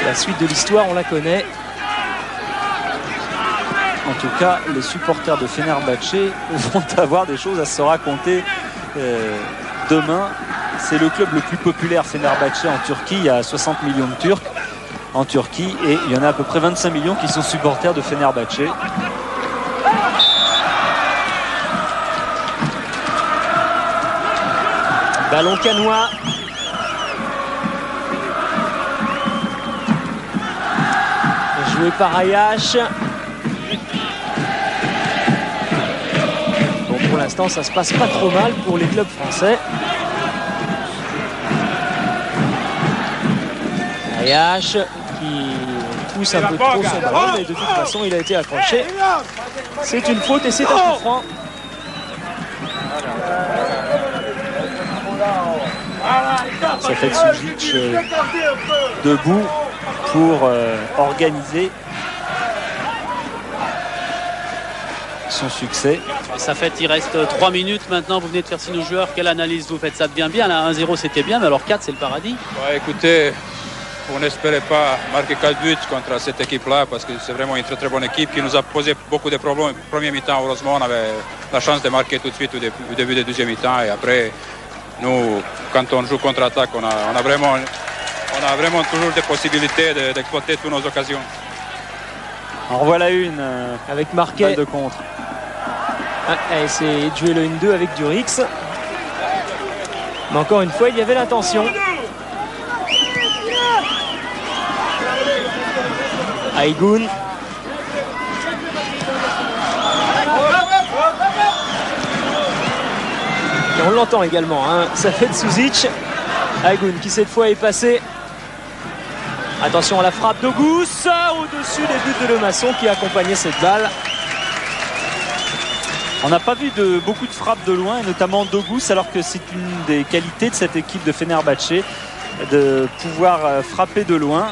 La suite de l'histoire on la connaît. En tout cas, les supporters de Fenerbahçe vont avoir des choses à se raconter demain. C'est le club le plus populaire, Fenerbahçe, en Turquie. Il y a 60 millions de Turcs en Turquie et il y en a à peu près 25 millions qui sont supporters de Fenerbahçe. Ballon canois. Joué par Ayash. Bon, pour l'instant, ça se passe pas trop mal pour les clubs français. Ayash qui pousse un peu trop son ballon, mais de toute façon, il a été accroché. C'est une faute et c'est un coup franc. Ça fait Sujic debout pour organiser son succès. Ça fait, il reste 3 minutes maintenant, vous venez de faire signer aux joueurs, quelle analyse vous faites? Ça devient bien, là 1-0 c'était bien, mais alors 4 c'est le paradis. Ouais, écoutez, on n'espérait pas marquer 4 buts contre cette équipe-là parce que c'est vraiment une très très bonne équipe qui nous a posé beaucoup de problèmes. Premier mi-temps, heureusement, on avait la chance de marquer tout de suite au début du deuxième mi-temps et après, nous, quand on joue contre-attaque, on a vraiment toujours des possibilités d'exploiter toutes nos occasions. En revoilà une avec Marquet de contre. a essayé de jouer le 1-2 avec Durix. Mais encore une fois, il y avait l'intention. Aïgoun. Et on l'entend également, hein. Ça fait de Suzic. Aïgoun qui cette fois est passé. Attention à la frappe d'Auguste au-dessus des buts de Lemasson qui accompagnait cette balle. On n'a pas vu beaucoup de frappes de loin, et notamment d'Auguste, alors que c'est une des qualités de cette équipe de Fenerbahçe de pouvoir frapper de loin.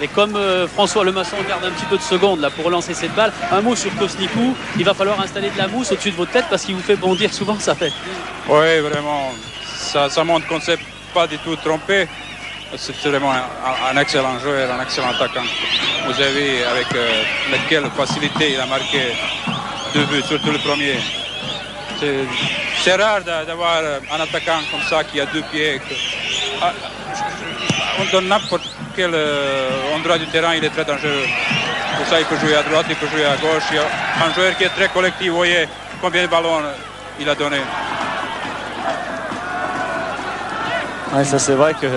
Et comme François Lemasson garde un petit peu de seconde là pour relancer cette balle, un mot sur Kosnikou, il va falloir installer de la mousse au-dessus de votre tête parce qu'il vous fait bondir souvent, ça fait. Oui, vraiment, ça montre qu'on ne s'est pas du tout trompé. C'est vraiment un excellent joueur, un excellent attaquant. Vous avez vu avec quelle facilité il a marqué 2 buts, surtout le premier. C'est rare d'avoir un attaquant comme ça qui a 2 pieds. Dans n'importe quel endroit du terrain, il est très dangereux. Pour ça, il peut jouer à droite, il peut jouer à gauche. Il y a un joueur qui est très collectif. Vous voyez combien de ballons il a donné. Ouais, ça c'est vrai que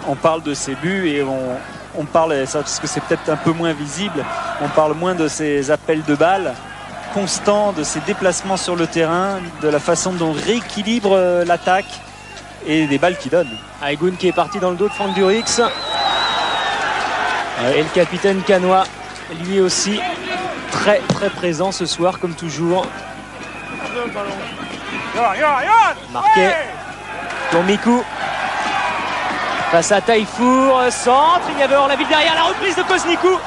on parle de ses buts et on parle, ça, parce que c'est peut-être un peu moins visible, on parle moins de ces appels de balles constants, de ces déplacements sur le terrain, de la façon dont on rééquilibre l'attaque et des balles qui donnent. Aïgoun qui est parti dans le dos de Franck Durix. Et le capitaine canois, lui aussi, très très présent ce soir, comme toujours. Marqué pour Mikou. Face à Taïfour, centre, il y avait Orlaville derrière, la reprise de Koznikou.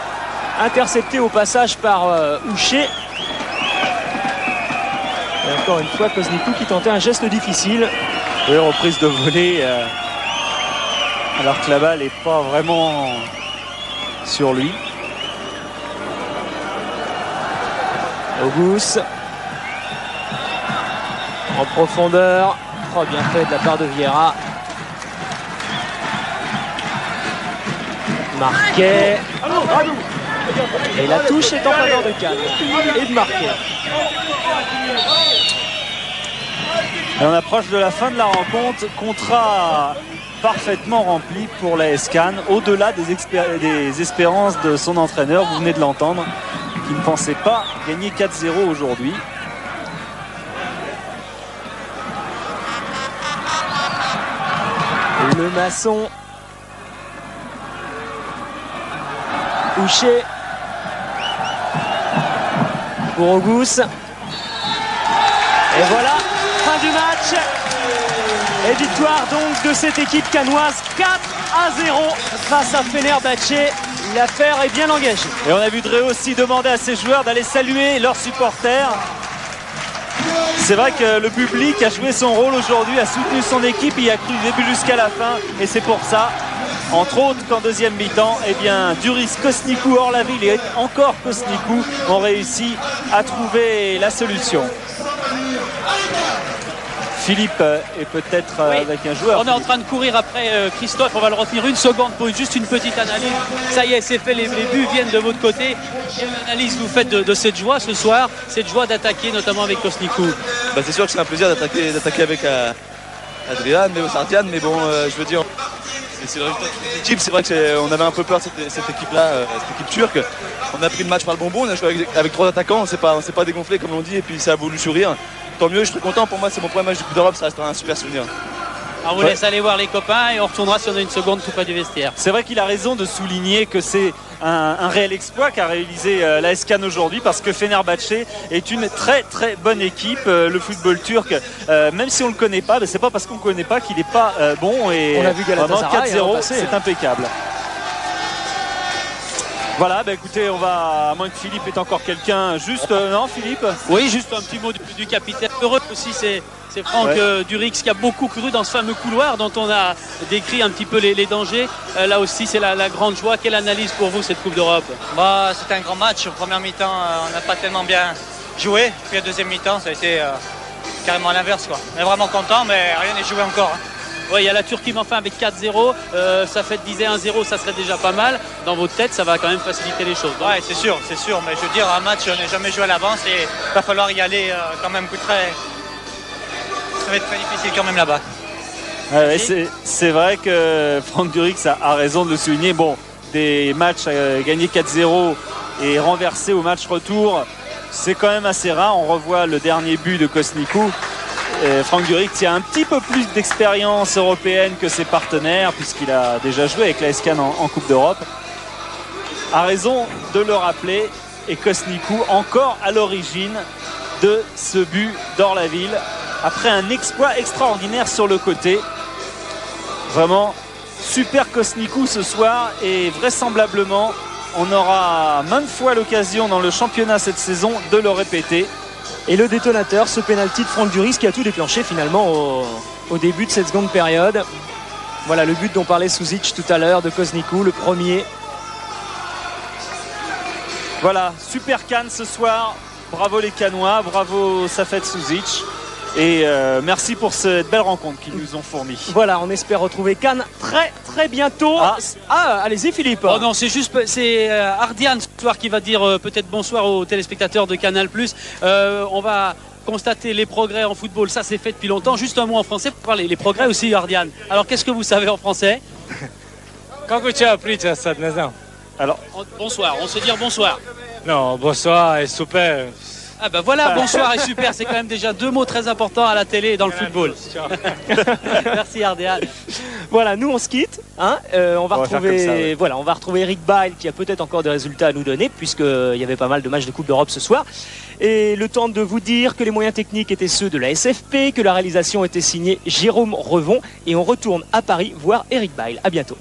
Intercepté au passage par Houcher. Et encore une fois, Koznikou qui tentait un geste difficile. Oui, reprise de volée, alors que la balle n'est pas vraiment sur lui. Auguste. En profondeur. Oh, bien fait de la part de Vieira. Marquet. Et la touche est en faveur de Cannes et de Marquet. Et on approche de la fin de la rencontre. Contrat parfaitement rempli pour l'AS Cannes, au-delà des espérances de son entraîneur, vous venez de l'entendre, qui ne pensait pas gagner 4-0 aujourd'hui. Le Maçon. Houcher. Pour Auguste. Et voilà, fin du match. Et victoire donc de cette équipe cannoise, 4-0 face à Fenerbahçe. L'affaire est bien engagée. Et on a vu Dre aussi demander à ses joueurs d'aller saluer leurs supporters. C'est vrai que le public a joué son rôle aujourd'hui, a soutenu son équipe, il a cru du début jusqu'à la fin. Et c'est pour ça, entre autres, qu'en deuxième mi-temps, eh bien, Durix, Koznikou, Orlaville et encore Koznikou ont réussi à trouver la solution. Philippe est peut-être avec un joueur. On est en train de courir après Christophe, on va le retenir une seconde pour juste une petite analyse. Ça y est, c'est fait, les buts viennent de votre côté. Quelle analyse vous faites de cette joie ce soir, cette joie d'attaquer notamment avec Koznikou? C'est sûr que c'est un plaisir d'attaquer avec Adrian, mais aussi Ardian, mais bon, je veux dire, c'est le résultat de l'équipe. C'est vrai qu'on avait un peu peur de cette équipe-là, cette équipe turque. On a pris le match par le bonbon, on a joué avec 3 attaquants, on s'est pas dégonflé comme on dit, et puis ça a voulu sourire. Tant mieux, je suis très content. Pour moi, c'est mon premier match du Coupe d'Europe, ça restera un super souvenir. Alors, on vous laisse aller voir les copains et on retournera si on a une seconde tout près du vestiaire. C'est vrai qu'il a raison de souligner que c'est un réel exploit qu'a réalisé l'AS Cannes aujourd'hui, parce que Fenerbahçe est une très très bonne équipe. Le football turc, même si on ne le connaît pas, c'est pas parce qu'on ne connaît pas qu'il n'est pas bon. Et on a vu Galatasaray 4-0, c'est impeccable. Voilà, écoutez, on va, à moins que Philippe ait encore quelqu'un, juste, non Philippe? Oui, juste un petit mot du capitaine. Heureux aussi, c'est Franck Durix qui a beaucoup cru dans ce fameux couloir dont on a décrit un petit peu les dangers. Là aussi, c'est la grande joie. Quelle analyse pour vous, cette Coupe d'Europe? C'était un grand match. En première mi-temps, on n'a pas tellement bien joué. Puis la deuxième mi-temps, ça a été carrément à l'inverse. On est vraiment content, mais rien n'est joué encore. Oui, il y a la Turquie, mais enfin avec 4-0, ça fait disait 1-0, ça serait déjà pas mal. Dans votre tête, ça va quand même faciliter les choses. Oui, c'est sûr. Mais je veux dire, un match, on n'est jamais joué à l'avance et il va falloir y aller quand même ça va être très difficile quand même là-bas. C'est vrai que Franck Durix a raison de le souligner. Bon, des matchs gagnés 4-0 et renversés au match retour, c'est quand même assez rare. On revoit le dernier but de Koznikou. Franck Durix a un petit peu plus d'expérience européenne que ses partenaires, puisqu'il a déjà joué avec l'AS Cannes en Coupe d'Europe. A raison de le rappeler, et Koznikou encore à l'origine de ce but d'Orlaville, après un exploit extraordinaire sur le côté. Vraiment super Koznikou ce soir, et vraisemblablement on aura maintes fois l'occasion dans le championnat cette saison de le répéter. Et le détonateur, ce pénalty de Franck Durix qui a tout déclenché finalement au début de cette seconde période. Voilà le but dont parlait Suzic tout à l'heure de Koznikou, le premier. Voilà, super Cannes ce soir. Bravo les Cannois, bravo Safet Suzic. Et merci pour cette belle rencontre qu'ils nous ont fournie. Voilà, on espère retrouver Cannes très très bientôt. Allez-y Philippe. Oh non, c'est Ardian ce soir qui va dire peut-être bonsoir aux téléspectateurs de Canal+. On va constater les progrès en football, ça c'est fait depuis longtemps. Juste un mot en français pour parler les progrès aussi, Ardian. Alors qu'est-ce que vous savez en français? Kako ću ja pričati sad, ne znam. Alors, Bonsoir, on se dit bonsoir. Non, bonsoir et super. Ah ben voilà, bonsoir et super, c'est quand même déjà 2 mots très importants à la télé et dans le football. Merci Ardeal. Voilà, nous on se quitte. Hein, on va faire comme ça, ouais. voilà, on va retrouver Eric Bail qui a peut-être encore des résultats à nous donner puisqu'il y avait pas mal de matchs de Coupe d'Europe ce soir. Et le temps de vous dire que les moyens techniques étaient ceux de la SFP, que la réalisation était signée Jérôme Revon et on retourne à Paris voir Eric Bail. À bientôt.